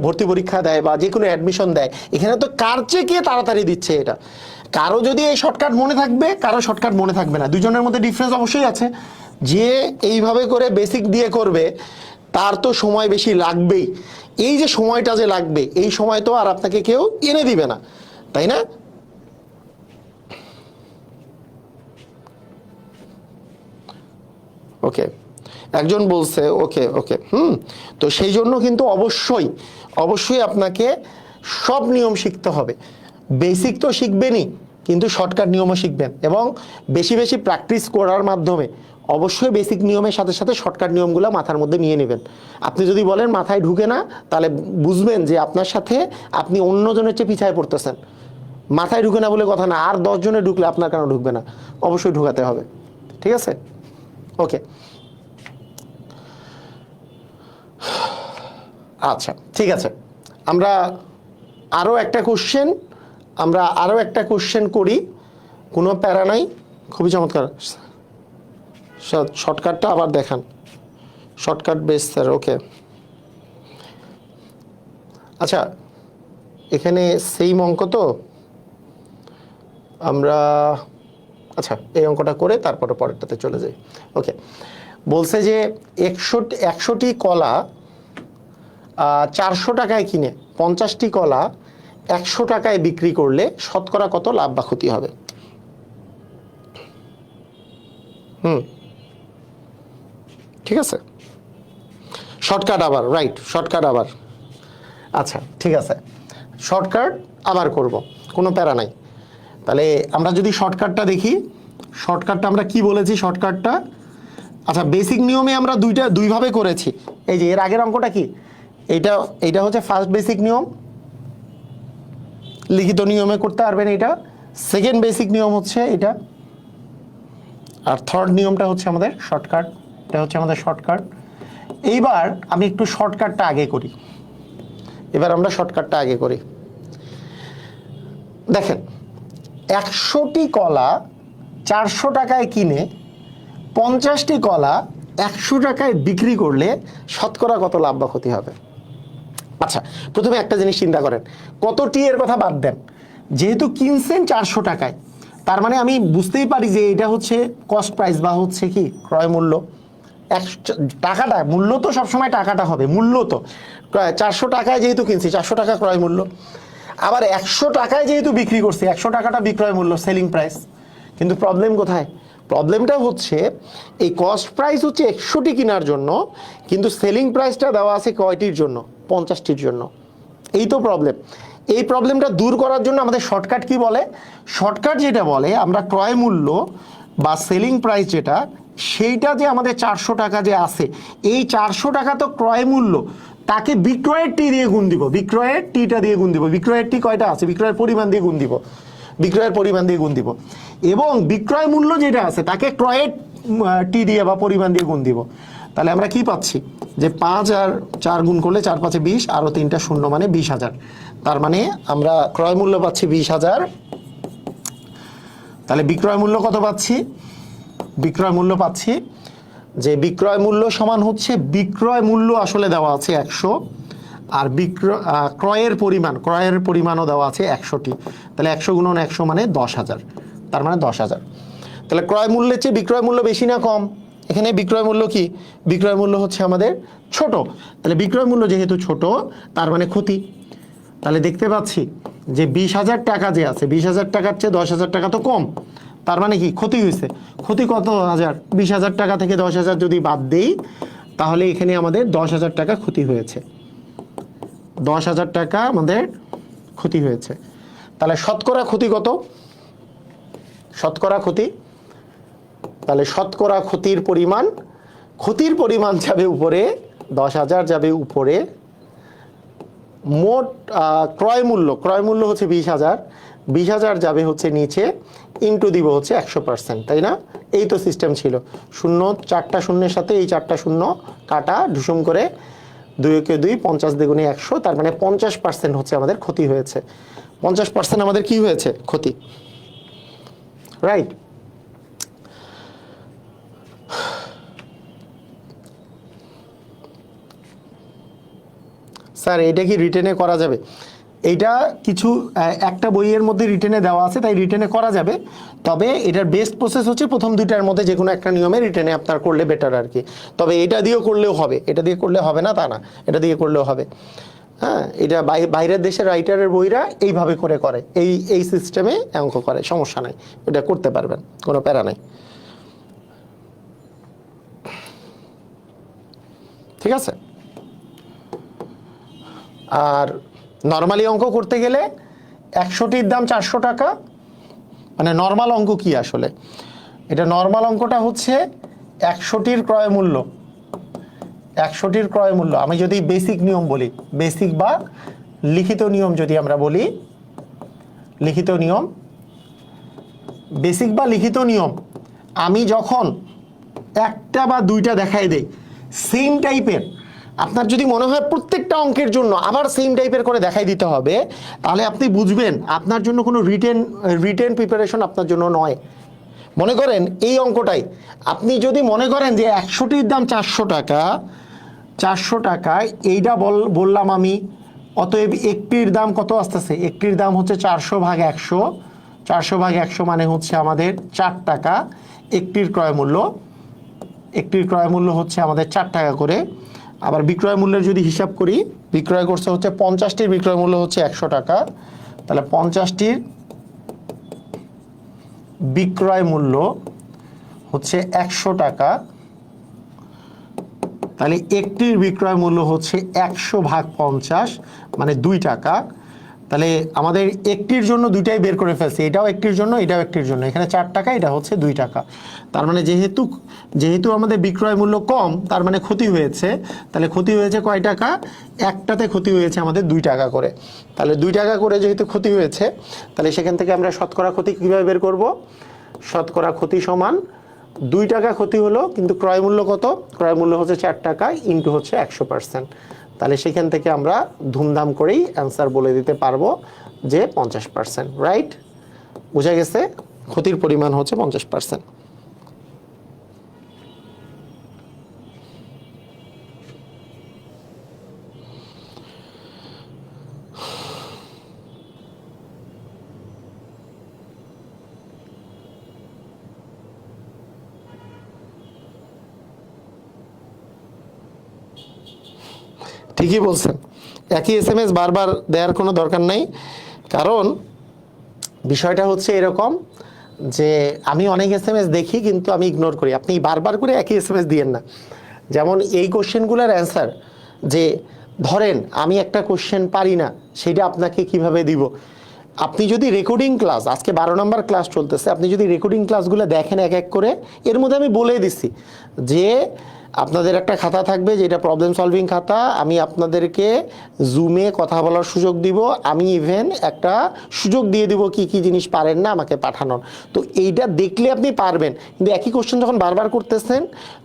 Speaker 1: ভর্তি পরীক্ষা দেয় বা যে কোনো অ্যাডমিশন দেয়, এখানে তো কার চেয়ে কে তাড়াতাড়ি দিচ্ছে এটা। কারো যদি এই শর্টকাট মনে থাকবে, কারো শর্টকাট মনে থাকবে না। দুজনের মধ্যে ডিফারেন্স অবশ্যই আছে। যে এইভাবে করে বেসিক দিয়ে করবে তার তো সময় বেশি লাগবেই। এই যে সময়টা যে লাগবে, এই সময় তো আর আপনাকে কেউ এনে দিবে না, তাই না? ওকে, একজন বলছে ওকে ওকে তো সেই জন্য কিন্তু অবশ্যই আপনাকে সব নিয়ম শিখতে হবে। বেসিক তো শিখবেনই, কিন্তু শর্টকাট নিয়মও শিখবেন, এবং বেশি বেশি প্র্যাকটিস করার মাধ্যমে অবশ্যই বেসিক নিয়মের সাথে সাথে শর্টকাট নিয়মগুলো মাথার মধ্যে নিয়ে নেবেন। আপনি যদি বলেন মাথায় ঢুকে না, তাহলে বুঝবেন যে আপনার সাথে আপনি অন্যজনের চেয়ে পিছায় পড়তেছেন। মাথায় ঢুকে না বলে কথা না, আর 10 জনে ঢুকলে আপনার কেন ঢুকবে না? অবশ্যই ঢুকাতে হবে। ঠিক আছে, ওকে। আচ্ছা, ঠিক আছে, আমরা আরও একটা কোশ্চেন করি, কোনো প্যারা নাই, খুবই চমৎকার। শর্টকাটটা আবার দেখান, শর্টকাট বেস স্যার, ওকে। আচ্ছা, এখানে সেম অঙ্ক তো আমরা, আচ্ছা এই অঙ্কটা করে তারপরে পরেরটাতে চলে যাই। ওকে, বলছে যে 100টি কলা 400 টাকায় কিনে 50টি কলা 100 টাকায় বিক্রি করলে শতকরা কত লাভ বা ক্ষতি হবে? ঠিক আছে, শর্টকাট আবার, রাইট, শর্টকাট আবার। আচ্ছা ঠিক আছে, শর্টকাট আবার করব, কোনো প্যারা নাই। তাহলে আমরা যদি শর্টকাটটা দেখি, শর্টকাটটা আমরা কি বলেছি শর্টকাটটা? আচ্ছা, বেসিক নিয়মে আমরা দুইভাবে করেছি। এই যে এর আগের অঙ্কটা কি, এইটা হচ্ছে ফার্স্ট বেসিক নিয়ম, লিখিত নিয়মে করতে পারবেন এটা। সেকেন্ড বেসিক নিয়ম হচ্ছে এটা, আর থার্ড নিয়মটা হচ্ছে আমাদের শর্টকাট। এটা হচ্ছে আমাদের শর্টকাট। এইবার আমি একটু শর্টকাটটা আগে করি। দেখেন, 100টি কলা 400 টাকায় কিনে 50টি কলা 100 টাকায় বিক্রি করলে শতকরা কত লাভ বা ক্ষতি হবে? আচ্ছা, প্রথমে একটা জিনিস চিন্তা করেন, কতটি এর কথা বাদ দেন। যেহেতু কিনছেন 400 টাকায়, তার মানে আমি বুঝতেই পারি যে এটা হচ্ছে কস্ট প্রাইস বা হচ্ছে কি ক্রয় মূল্য। টাকাটা, মূল্য তো সবসময় টাকাটা হবে, মূল্য তো 400 টাকায় যেহেতু কিনছি, 400 টাকা ক্রয় মূল্য। আবার 100 টাকায় যেহেতু বিক্রি করছি, 100 টাকাটা বিক্রয় মূল্য, সেলিং প্রাইস। কিন্তু প্রবলেম কোথায়? প্রবলেমটা হচ্ছে এই কস্ট প্রাইস হচ্ছে 100টি কেনার জন্য, কিন্তু সেলিং প্রাইসটা দেওয়া আছে কয়টির জন্য? 50টির জন্য। এই তো প্রবলেম। এই প্রবলেমটা দূর করার জন্য আমাদের শর্টকাট কি বলে? শর্টকাট যেটা বলে, আমরা ক্রয় মূল্য বা সেলিং প্রাইস যেটা, সেইটা যে আমাদের 400 টাকা যে আছে, এই 400 টাকা তো ক্রয় মূল্য, তাকে বিক্রয়ের টি দিয়ে গুণ দিব, বিক্রয়ের টিটা দিয়ে গুণ দিব। বিক্রয়ের টি কয়টা আছে? বিক্রয়ের পরিমাণ দিয়ে গুণ দিব, এবং বিক্রয় মূল্য যেটা আছে তাকে ক্রয়ের টি দিয়ে বা পরিমাণ দিয়ে গুণ দিব। তাহলে আমরা কি পাচ্ছি যে 5 আর 4 গুণ করলে 4 5 20, আরো 3টা শূন্য মানে 20,000। তার মানে আমরা ক্রয় মূল্য পাচ্ছি 20,000। তাহলে বিক্রয় মূল্য কত পাচ্ছি? বিক্রয় মূল্য পাচ্ছি যে বিক্রয় মূল্য সমান হচ্ছে, বিক্রয় মূল্য আসলে দেওয়া আছে 100, আর ক্রয়ের পরিমাণও দেওয়া আছে 100টি। তাহলে 100 গুণন 100 মানে 10,000, তার মানে 10,000। তাহলে ক্রয় মূল্যের চেয়ে বিক্রয় মূল্য বেশি না কম? এখানে বিক্রয় মূল্য কি? বিক্রয় মূল্য হচ্ছে আমাদের ছোট। তাহলে বিক্রয় মূল্য যেহেতু ছোট, তার মানে ক্ষতি। তাহলে দেখতে পাচ্ছি যে 20,000 টাকা যে আছে, 20,000 টাকার চেয়ে 10,000 টাকা তো কম, তার মানে কি ক্ষতি হয়েছে, ক্ষতি কত হাজার, 20,000 টাকা থেকে 10,000 যদি বাদ দেই তাহলে এখানে আমাদের 10,000 টাকা ক্ষতি হয়েছে, 10,000 টাকা আমাদের ক্ষতি হয়েছে। তাহলে শতকরা ক্ষতি কত, শতকরা ক্ষতি, তাহলে শতকরা ক্ষতির পরিমাণ যাবে উপরে, 10,000 যাবে উপরে, মোট ক্রয় মূল্য হচ্ছে 20,000, 20,000 যাবে হচ্ছে নিচে, ইন্টু দিব হচ্ছে 100%, তাই না? এই তো সিস্টেম ছিল। শূন্য, 4টা শূন্যের সাথে এই 4টা শূন্য কাটা, ঢুসুম করে 2 কে 2, 50 দ্বিগুণে 100, তার মানে 50% হচ্ছে আমাদের ক্ষতি হয়েছে। 50% আমাদের কি হয়েছে? ক্ষতি, রাইট? স্যার এটা কি রিটেনে করা যাবে? এইটা কিছু একটা বইয়ের মধ্যে রিটেনে দেওয়া আছে, তাই রিটেনে করা যাবে। তবে এটার বেস্ট প্রসেস হচ্ছে প্রথম দুইটার মধ্যে যে কোনো একটা নিয়মে রিটেনে আপনার করলে বেটার আর কি। তবে এটা দিয়েও করলেও হবে, এটা দিয়ে করলে হবে না তা না, এটা দিয়ে করলেও হবে। হ্যাঁ, এটা বাইরের দেশের রাইটারের বইরা এইভাবে করে এই সিস্টেমে অঙ্ক করে, সমস্যা নাই, এটা করতে পারবেন, কোনো প্যারা নাই। ঠিক আছে? আর নর্মালি অঙ্ক করতে গেলে 100টির দাম 400 টাকা, মানে নর্মাল অঙ্ক কি আসলে? এটা নর্মাল অঙ্কটা হচ্ছে 100টির ক্রয় মূল্য, 100টির ক্রয় মূল্য। আমি যদি বেসিক নিয়ম বলি, বেসিক বা লিখিত নিয়ম যদি আমরা বলি, লিখিত নিয়ম, বেসিক বা লিখিত নিয়ম, আমি যখন একটা বা দুইটা দেখাই দেই সেম টাইপের, আপনার যদি মনে হয় প্রত্যেকটা অঙ্কের জন্য আবার সেম টাইপের করে দেখাই দিতে হবে, তাহলে আপনি বুঝবেন আপনার জন্য কোনো রিটেন প্রিপারেশন আপনার জন্য নয়। মনে করেন এই অঙ্কটাই আপনি যদি মনে করেন যে 100টির দাম 400 টাকা, 400 টাকায় এইটা বললাম আমি, অতএব একটির দাম কত আসতেছে? একটির দাম হচ্ছে 400 ভাগ 100, 400 ভাগ 100 মানে হচ্ছে আমাদের 4 টাকা। একটির ক্রয় মূল্য হচ্ছে আমাদের 4 টাকা করে। আবার বিক্রয় মূল্যের যদি হিসাব করি, বিক্রয় করছে হচ্ছে 50টির বিক্রয় মূল্য হচ্ছে 100 টাকা, তাহলে 50টির বিক্রয় মূল্য হচ্ছে 100 টাকা, তাহলে একটির বিক্রয় মূল্য হচ্ছে 100 ভাগ 50 মানে 2 টাকা। তাহলে আমাদের একটির জন্য দুইটাই বের করে ফেলছি, এটাও একটির জন্য, এটাও একটির জন্য, এখানে 4 টাকা, এটা হচ্ছে 2 টাকা। তার মানে যেহেতু আমাদের বিক্রয় মূল্য কম, তার মানে ক্ষতি হয়েছে। তাহলে ক্ষতি হয়েছে কয় টাকা? একটাতে ক্ষতি হয়েছে আমাদের 2 টাকা করে। তাহলে 2 টাকা করে যেহেতু ক্ষতি হয়েছে, তাহলে সেখান থেকে আমরা শতকরা ক্ষতি কীভাবে বের করব? শতকরা ক্ষতি সমান 2 টাকা ক্ষতি হলো, কিন্তু ক্রয় মূল্য কত? ক্রয় মূল্য হচ্ছে 4 টাকা, ইন্টু হচ্ছে 100%। তাহলে সেখান থেকে আমরা ধুমধাম করেই অ্যান্সার বলে দিতে পারবো যে 50%, রাইট? বোঝা গেছে? ক্ষতির পরিমাণ হচ্ছে 50%। ঠিকই বলছেন, একই SMS বারবার দেওয়ার কোনো দরকার নাই। কারণ বিষয়টা হচ্ছে এরকম যে আমি অনেক SMS দেখি কিন্তু আমি ইগনোর করি। আপনি বারবার করে একই SMS দিয়েন না। যেমন এই কোশ্চেনগুলোর অ্যান্সার, যে ধরেন আমি একটা কোশ্চেন পারি না, সেটা আপনাকে কিভাবে দিব? আপনি যদি রেকর্ডিং ক্লাস, আজকে 12 নম্বর ক্লাস চলতেছে, আপনি যদি রেকর্ডিং ক্লাসগুলো দেখেন এক এক করে, এর মধ্যে আমি বলে দিছি যে আপনাদের একটা খাতা থাকবে যেটা প্রবলেম সলভিং খাতা, আমি আপনাদেরকে জুমে কথা বলার সুযোগ দিব, আমি ইভেন একটা সুযোগ দিয়ে দিব কি কি জিনিস পারেন না আমাকে পাঠানোর। তো এইটা দেখলে আপনি পারবেন, কিন্তু একই কোশ্চেন যখন বারবার করতেছেন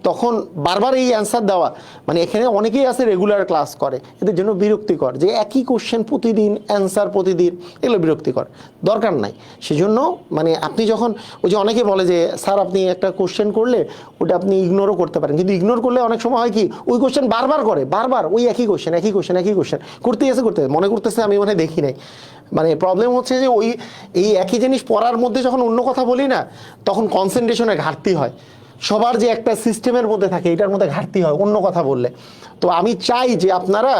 Speaker 1: তখন বারবার এই অ্যান্সার দেওয়া, মানে এখানে অনেকেই আছে রেগুলার ক্লাস করে, এদের জন্য বিরক্তিকর যে একই কোশ্চেন প্রতিদিন, অ্যান্সার প্রতিদিন, এগুলো বিরক্তিকর, দরকার নাই। সেজন্য মানে আপনি যখন, ওই যে অনেকে বলে যে স্যার আপনি একটা কোশ্চেন করলে ওটা আপনি ইগনোরও করতে পারেন, কিন্তু ইগনোর করলে অনেক সময় হয় কি ওই কোশ্চেন বারবার করে, বারবার ওই একই কোশ্চেন করতে মনে করতেছে আমি মানে দেখি নাই। মানে প্রবলেম হচ্ছে যে ওই এই একই জিনিস পড়ার মধ্যে যখন অন্য কথা বলি না, তখন কনসেন্ট্রেশনের ঘাটতি হয়। সবার যে একটা সিস্টেমের মধ্যে থাকে, এটার মধ্যে ঘাটতি হয় অন্য কথা বললে। তো আমি চাই যে আপনারা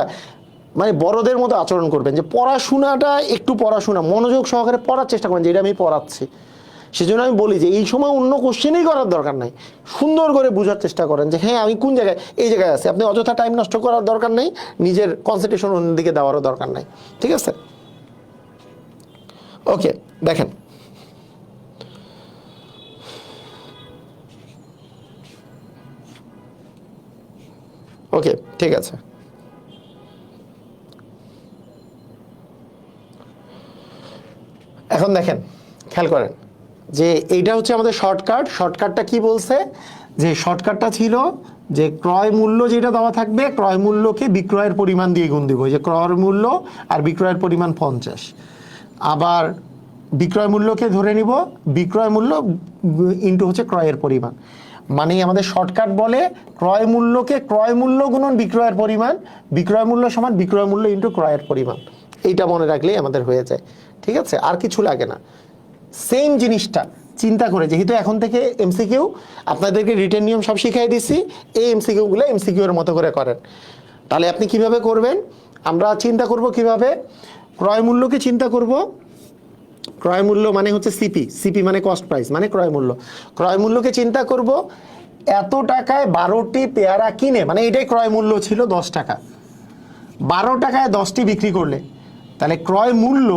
Speaker 1: মানে বড়দের মতো আচরণ করবেন, যে পড়াশোনাটা একটু পড়াশোনা মনোযোগ সহকারে পড়ার চেষ্টা করেন, যেটা আমি পড়াচ্ছি সেজন্য আমি বলি যে এই সময় অন্য কোশ্চেনই করার দরকার নাই, সুন্দর করে বোঝার চেষ্টা করেন যে হ্যাঁ আমি কোন জায়গায় এই জায়গায় আছি। আপনি অযথা টাইম নষ্ট করার দরকার নেই, নিজের কনসেন্ট্রেশন অন্যদিকে দেওয়ারও দরকার নাই। ঠিক আছে, ওকে দেখেন ওকে ঠিক আছে। এখন দেখেন খেয়াল করেন যে এইটা হচ্ছে আমাদের শর্টকাট। শর্টকাটটা কি বলছে, যে শর্টকাটটা ছিল যে ক্রয় মূল্য যেটা দেওয়া থাকবে, ক্রয় মূল্যকে বিক্রয়ের পরিমাণ দিয়ে গুণ দিব। যে ক্রয় মূল্য আর বিক্রয়ের পরিমাণ 50, আবার বিক্রয় মূল্যকে ধরে নিব বিক্রয় মূল্য ইন্টু হচ্ছে ক্রয়ের পরিমাণ। মানে আমাদের শর্টকাট বলে ক্রয় মূল্যকে ক্রয় মূল্য গুণন বিক্রয়ের পরিমাণ, বিক্রয় মূল্য সমান বিক্রয় মূল্য ইন্টু ক্রয়ের পরিমাণ। এইটা মনে রাখলেই আমাদের হয়ে যায়। ঠিক আছে, আর কিছু লাগে না। সেম জিনিসটা চিন্তা করে, যেহেতু এখন থেকে এমসিকিউ আপনাদেরকে রিটেন নিয়ম সব শিখিয়ে দিচ্ছি, এই এমসিকিউগুলো এমসিকিউ এর মতো করে করেন। তাহলে আপনি কিভাবে করবেন, আমরা চিন্তা করব কিভাবে, ক্রয় মূল্যকে চিন্তা করব। ক্রয় মূল্য মানে হচ্ছে সিপি, সিপি মানে কস্ট প্রাইস মানে ক্রয় মূল্য। ক্রয় মূল্যকে চিন্তা করব এত টাকায় 12টি পেয়ারা কিনে, মানে এটাই ক্রয় মূল্য ছিল 10 টাকা, 12 টাকায় 10টি বিক্রি করলে তাহলে ক্রয় মূল্য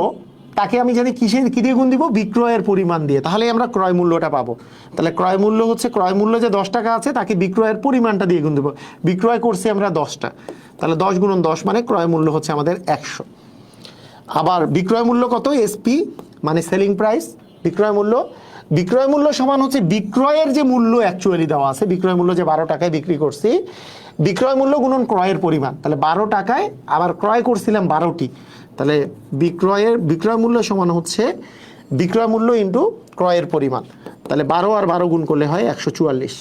Speaker 1: তাকে আমি জানি কিসে কি দিয়ে গুণ দিব, বিক্রয়ের পরিমাণ দিয়ে। তাহলে আমরা ক্রয় মূল্যটা পাবো। তাহলে ক্রয় মূল্য হচ্ছে ক্রয় মূল্য যে 10 টাকা আছে তাকে বিক্রয়ের পরিমাণটা দিয়ে গুণ দেবো। বিক্রয় করছি আমরা 10টা, তাহলে 10 গুণন 10 মানে ক্রয় মূল্য হচ্ছে আমাদের 100। আবার বিক্রয় মূল্য কত, এসপি মানে সেলিং প্রাইস। বিক্রয় মূল্য, বিক্রয় মূল্য সমান হচ্ছে বিক্রয়ের যে মূল্য অ্যাকচুয়ালি দেওয়া আছে, বিক্রয় মূল্য যে 12 টাকায় বিক্রি করছি, বিক্রয় মূল্য গুণন ক্রয়ের পরিমাণ। তাহলে 12 টাকায় আবার ক্রয় করছিলাম 12টি, তাহলে বিক্রয় মূল্য সমান হচ্ছে বিক্রয় মূল্য ইন্টু ক্রয়ের পরিমাণ। তাহলে 12 আর 12 গুণ করলে হয় 144।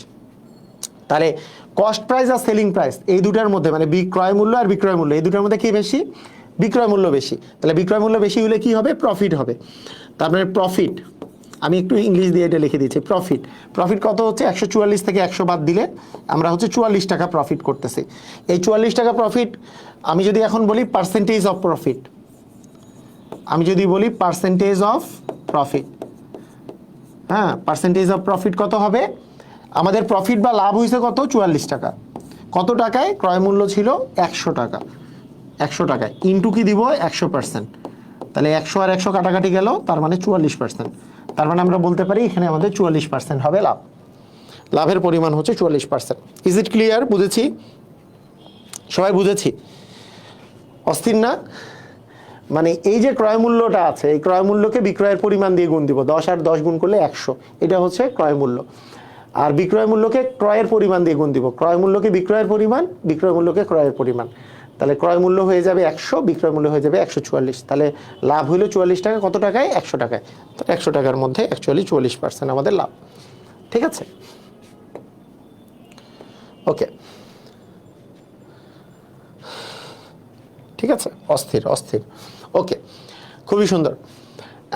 Speaker 1: তাহলে কস্ট প্রাইস আর সেলিং প্রাইস এই দুটার মধ্যে, মানে বিক্রয় মূল্য আর বিক্রয় মূল্য এই দুটার মধ্যে কি বেশি, বিক্রয় মূল্য বেশি। তাহলে বিক্রয় মূল্য বেশি হলে কি হবে, প্রফিট হবে। তারপরে প্রফিট, আমি একটু ইংলিশ দিয়ে এটা লিখে দিচ্ছি। প্রফিট, প্রফিট কত হচ্ছে 144 থেকে 100 বাদ দিলে আমরা হচ্ছে 44 টাকা প্রফিট করতেছি। এই 44 টাকা প্রফিট আমি যদি এখন বলি পার্সেন্টেজ অফ প্রফিট, আমি যদি বলি পার্সেন্টেজ অফ প্রফিট, হ্যাঁ পার্সেন্টেজ অফ প্রফিট কত হবে, আমাদের প্রফিট বা লাভ হয়েছে কত 44 টাকা, কত টাকায়, ক্রয় মূল্য ছিল 100 টাকা, 100 টাকায় ইন্টু কি দিব 100%, তাহলে 100 আর 100 কাটাকাটি গেল, তার মানে 44%। তার মানে আমরা বলতে পারি এখানে আমাদের 44% হবে লাভ, লাভের পরিমাণ হচ্ছে 44%। ইজ ইট ক্লিয়ার, বুঝেছি সবাই, বুঝেছি, অস্থির না? মানে এই যে ক্রয় মূল্যটা আছে, এই ক্রয় মূল্যকে বিক্রয়ের পরিমাণ দিয়ে গুণ দিব, 10 আর 10 গুণ করলে 100, এটা হচ্ছে ক্রয় মূল্য। আর বিক্রয় মূল্যকে ক্রয়ের পরিমাণ দিয়ে গুণ দিব, ক্রয় মূল্যকে বিক্রয়ের পরিমাণ, বিক্রয় মূল্যকে ক্রয়ের পরিমাণ। তাহলে ক্রয় মূল্য হয়ে যাবে 100, বিক্রয় মূল্য হয়ে যাবে 144। তাহলে লাভ হইলো 44 টাকা, কত টাকায়, 100 টাকায়। তো 100 টাকার মধ্যে অ্যাকচুয়ালি 44% আমাদের লাভ। ঠিক আছে, ওকে, ঠিক আছে, অস্থির অস্থির, ওকে, খুবই সুন্দর।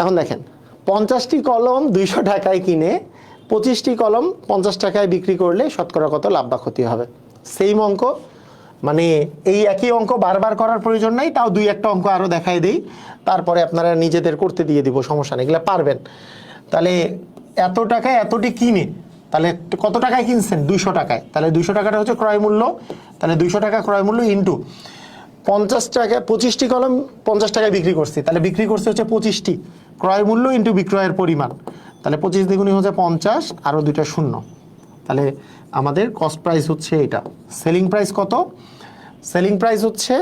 Speaker 1: এখন দেখেন 50টি কলম 200 টাকায় কিনে 25টি কলম 50 টাকায় বিক্রি করলে শতকরা কত লাভ বা ক্ষতি হবে। সেম অঙ্ক, মানে এই একই অঙ্ক বারবার করার প্রয়োজন নাই, তাও 2-1টা অঙ্ক আরও দেখাই দেই, তারপরে আপনারা নিজেদের করতে দিয়ে দিব, সমস্যা নেই, এগুলো পারবেন। তাহলে এত টাকায় এতটি কিনে, তাহলে কত টাকায় কিনছেন 200 টাকায়, তাহলে 200 টাকাটা হচ্ছে ক্রয় মূল্য, তাহলে 200 টাকা ক্রয় মূল্য ইন্টু 50 টাকা, 25টি কলম 50 টাকায় বিক্রি করছি, তাহলে বিক্রি করছে হচ্ছে 25টি, ক্রয় মূল্য ইন্টু বিক্রয়ের পরিমাণ, তাহলে 25 দ্বিগুণী হচ্ছে 50, আরও 2টা শূন্য, তাহলে আমাদের কস্ট প্রাইস হচ্ছে এটা। সেলিং প্রাইস কত, সেলিং প্রাইস হচ্ছে,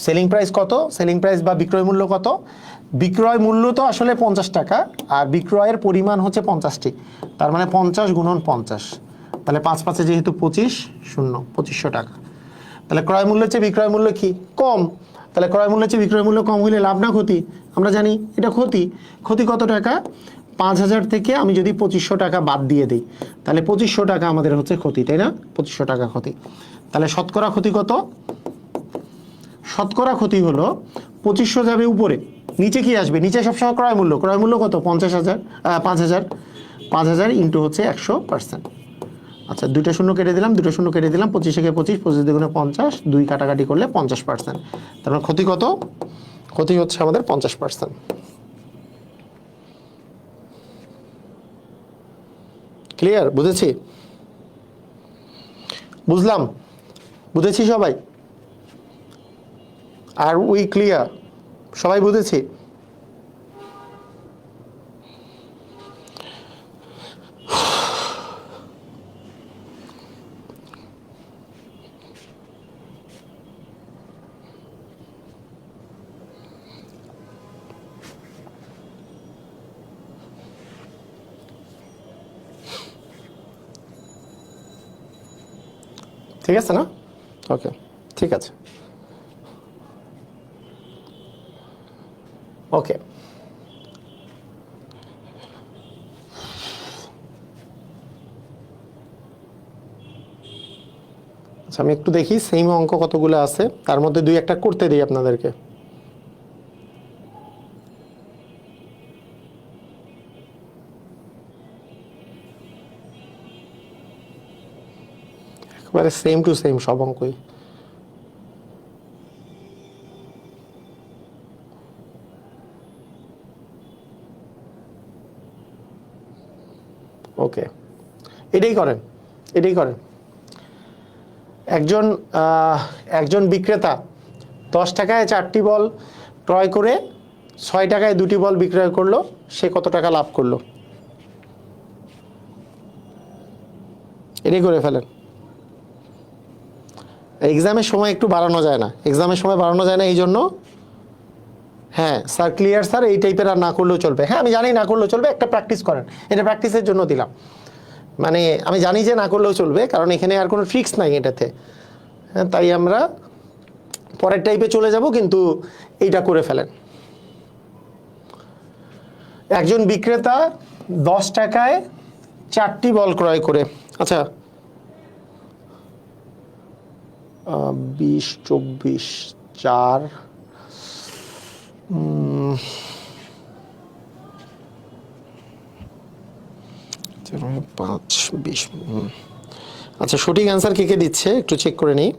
Speaker 1: সেলিং প্রাইস কত, সেলিং প্রাইস বা বিক্রয় মূল্য কত, বিক্রয় মূল্য তো আসলে 50 টাকা, আর বিক্রয়ের পরিমাণ হচ্ছে 50টি, তার মানে 50 গুণন 50, তাহলে 5 যেহেতু 25, শূন্য, 2500 টাকা। তাহলে ক্রয় মূল্যের চেয়ে বিক্রয় মূল্য কি কম, তাহলে ক্রয় মূল্যের চেয়ে বিক্রয় মূল্য কম হলে লাভ না ক্ষতি, আমরা জানি এটা ক্ষতি। ক্ষতি কত টাকা, 5000 থেকে আমি যদি 2500 টাকা বাদ দিয়ে দিই, তাহলে 2500 টাকা আমাদের হচ্ছে ক্ষতি, তাই না, 2500 টাকা ক্ষতি। তাহলে শতকরা ক্ষতি কত, শতকরা ক্ষতি হলো 2500 যাবে উপরে, নিচে কি আসবে, নিচে সবসময় ক্রয় মূল্য, ক্রয় মূল্য কত 50,000, 5000 ইন্টু হচ্ছে 100%। আচ্ছা, 2টা শূন্য কেটে দিলাম, 2টা শূন্য কেটে দিলাম, 25 থেকে 25, 25 দ্বিগুণে 50, 2 কাটাকাটি করলে 50%, তার মানে ক্ষতি কত, ক্ষতি হচ্ছে আমাদের 50%। ক্লিয়ার? বুঝেছি? বুঝলাম? বুঝেছি সবাই? আর উই ক্লিয়ার? সবাই বুঝেছি? ঠিক আছে না? ওকে, ঠিক আছে। ওকে, আচ্ছা আমি একটু দেখি সেম অঙ্ক কতগুলো আছে, তার মধ্যে দুই একটা করতে দিই আপনাদেরকে। একবারে সেম টু সেম সব অঙ্কই। ওকে, এটাই করেন, এটাই করেন। একজন একজন বিক্রেতা 10 টাকায় 4টি বল ক্রয় করে 6 টাকায় 2টি বল বিক্রয় করলো, সে কত টাকা লাভ করলো? এটাই করে ফেলেন। এক্সামের সময় একটু বাড়ানো যায় না, এক্সামের সময় বাড়ানো যায় না এই জন্য। হ্যাঁ স্যার ক্লিয়ার স্যার, এই টাইপের আর না করলেও চলবে। হ্যাঁ আমি জানি না করলেও চলবে, একটা প্র্যাকটিস করেন, এটা প্র্যাকটিসের জন্য দিলাম। মানে আমি জানি যে না করলেও চলবে, কারণ এখানে আর কোনো ট্রিক্স নাই এটাতে। হ্যাঁ তাই আমরা পরের টাইপে চলে যাব, কিন্তু এইটা করে ফেলেন। একজন বিক্রেতা 10 টাকায় 4টি বল ক্রয় করে, আচ্ছা 20, 24, 4, 5, 20। আচ্ছা সঠিক অ্যান্সার কে কে দিচ্ছে একটু চেক করে নিই।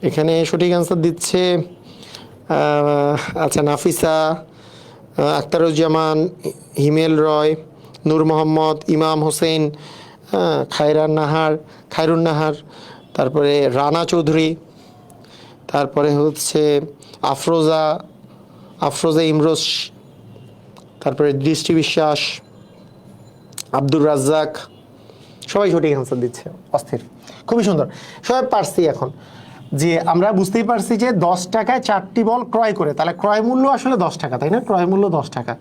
Speaker 1: এখানে সঠিক অ্যান্সার দিচ্ছে আচ্ছা নাফিসা, আখতারুজ্জামান, হিমেল রয়, নূর মোহাম্মদ, ইমাম হোসেন, খায়রুন নাহার, তারপরে রানা চৌধুরী, তারপরে হচ্ছে আফরোজা ইমরোজ, তারপরে দৃষ্টি বিশ্বাস, আব্দুর রাজ্জাক, সবাই সঠিক অ্যান্সার দিচ্ছে। অস্থির, খুবই সুন্দর, সবাই পারছি। এখন যে আমরা বুঝতেই পারছি যে 10 টাকায় 4টি বল ক্রয় করে, তাহলে ক্রয় মূল্য আসলে 10 টাকা, তাই না? ক্রয় মূল্য 10 টাকা,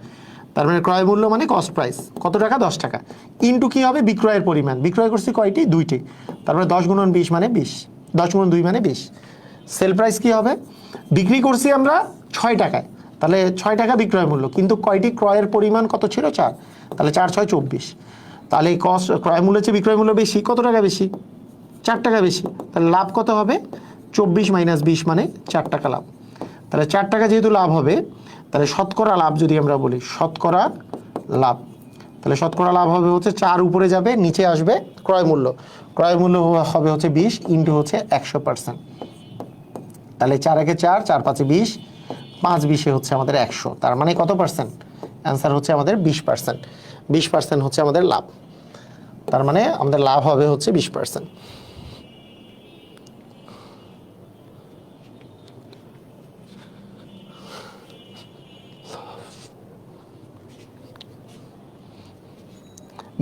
Speaker 1: তার মানে ক্রয় মূল্য মানে কস্ট প্রাইস কত টাকা? 10 টাকা। ইন্টু কী হবে? বিক্রয়ের পরিমাণ। বিক্রয় করছি কয়টি? 2টি, তারপরে 10 গুণন 20 মানে 20, 10 গুণন 2 মানে 20। সেল প্রাইস কী হবে? বিক্রি করছি আমরা 6 টাকায়, তাহলে 6 টাকা বিক্রয় মূল্য, কিন্তু কয়টি ক্রয়ের পরিমাণ কত ছিল? 4, তাহলে 4 6 24। তাহলে এই কস্ট ক্রয় মূল্যের চেয়ে বিক্রয় মূল্য বেশি, কত টাকা বেশি? 4 টাকা বেশি। তাহলে লাভ কত হবে? 24 - 20 মানে 4 টাকা লাভ। তাহলে 4 টাকা যেহেতু লাভ হবে, তাহলে শতকরা লাভ যদি আমরা বলি, শতকরা লাভ, তাহলে শতকরা লাভ হবে হচ্ছে 4 উপরে যাবে, নিচে আসবে ক্রয় মূল্য। ক্রয় মূল্য হবে হচ্ছে 20 ইন্টু হচ্ছে 100%। তাহলে 4 একে 4, 4 5 20, 5 20 হচ্ছে আমাদের 100। তার মানে কত পার্সেন্ট? অ্যান্সার হচ্ছে আমাদের 20%। 20% হচ্ছে আমাদের লাভ। তার মানে আমাদের লাভ হবে হচ্ছে 20%।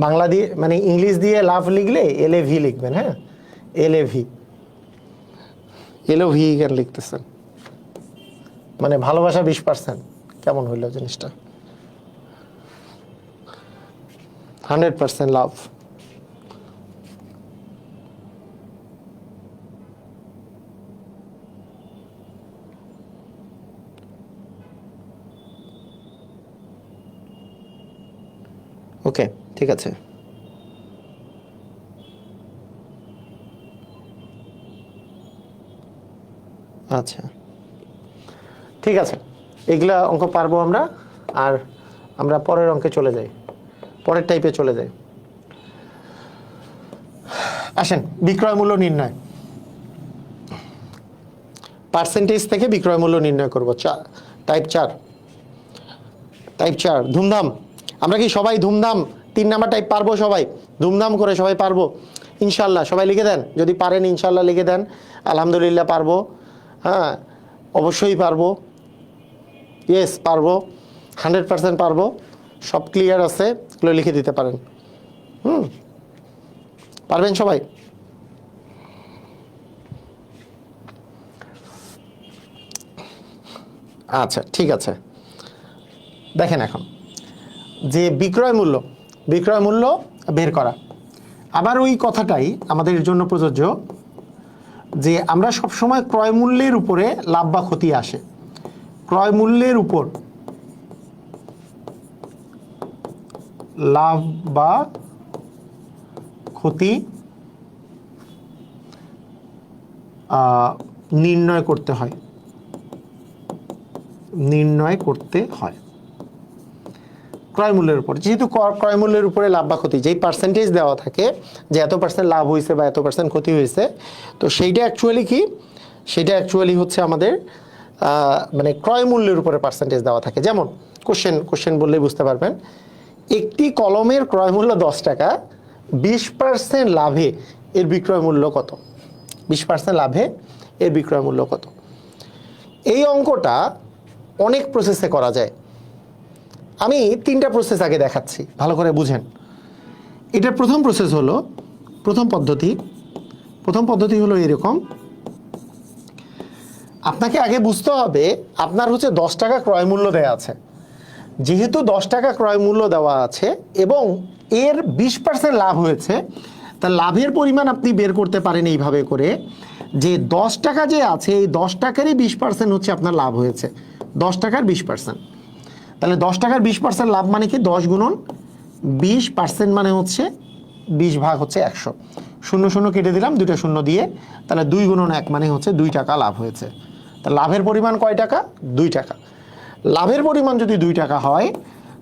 Speaker 1: বাংলা দিয়ে মানে ইংলিশ দিয়ে লাভ লিখলে LAV লিখবেন। হ্যাঁ LAV, LOV কেন লিখতেছেন? মানে ভালোবাসা 20%, কেমন হইল জিনিসটা? 100% লাভ। ওকে ঠিক আছে। আচ্ছা ঠিক আছে, এগুলা অঙ্ক পারবো আমরা। আর আমরা পরের অঙ্কে চলে যাই, পরের টাইপে চলে যাই। আসেন বিক্রয় মূল্য নির্ণয়, পার্সেন্টেজ থেকে বিক্রয় মূল্য নির্ণয় করবো। টাইপ 4, ধুমধাম। আমরা কি সবাই ধুমধাম 3 নাম্বার টাইপ পারবো? সবাই ধুমধাম করে সবাই পারবো ইনশাল্লাহ? সবাই লিখে দেন, যদি পারেন ইনশাল্লাহ লিখে দেন। আলহামদুলিল্লাহ পারবো, হ্যাঁ অবশ্যই পারবো, ইয়েস পারবো, 100% পারবো, সব ক্লিয়ার আছে, এগুলো লিখে দিতে পারেন। পারবেন সবাই? আচ্ছা ঠিক আছে, দেখেন এখন যে বিক্রয় মূল্য বের করা, আবার ওই কথাটাই আমাদের জন্য প্রযোজ্য যে আমরা সবসময় ক্রয় মূল্যের উপরে লাভ বা ক্ষতি আসে, ক্রয় মূল্যের উপর লাভ বা ক্ষতি নির্ণয় করতে হয়, ক্রয় মূল্যের উপর। যেহেতু ক্রয় মূল্যের উপরে লাভ বা ক্ষতি যেই পার্সেন্টেজ দেওয়া থাকে যে এত পার্সেন্ট লাভ হয়েছে বা এত পার্সেন্ট ক্ষতি হয়েছে, তো সেইটা অ্যাকচুয়ালি কি, সেটা অ্যাকচুয়ালি হচ্ছে আমাদের মানে ক্রয় মূল্যের উপরে পার্সেন্টেজ দেওয়া থাকে। যেমন কোশ্চেন বললেই বুঝতে পারবেন, একটি কলমের ক্রয় মূল্য 10 টাকা, 20% লাভে এর বিক্রয় মূল্য কত? 20% লাভে এর বিক্রয় মূল্য কত? এই অঙ্কটা অনেক প্রসেসে করা যায়। আমি 3টা প্রসেস আগে দেখাচ্ছি, ভালো করে বুঝেন। এটার প্রথম প্রসেস হলো, প্রথম পদ্ধতি হলো এরকম। আপনাকে আগে বুঝতে হবে আপনার হচ্ছে 10 টাকা ক্রয় মূল্য দেওয়া আছে। যেহেতু 10 টাকা ক্রয় মূল্য দেওয়া আছে এবং এর 20% লাভ হয়েছে, তা লাভের পরিমাণ আপনি বের করতে পারেন এইভাবে করে যে 10 টাকা যে আছে এই 10 টাকারই 20% হচ্ছে আপনার লাভ হয়েছে, 10 টাকার 20%। তাহলে 10 টাকার 20% লাভ মানে কি 10 গুণন 20% মানে হচ্ছে 20 ভাগ হচ্ছে 100, 0 কেটে দিলাম, 2টা শূন্য দিয়ে, তাহলে 2 গুণন 1 মানে হচ্ছে 2 টাকা লাভ হয়েছে। তা লাভের পরিমাণ কয় টাকা? 2 টাকা। লাভের পরিমাণ যদি 2 টাকা হয়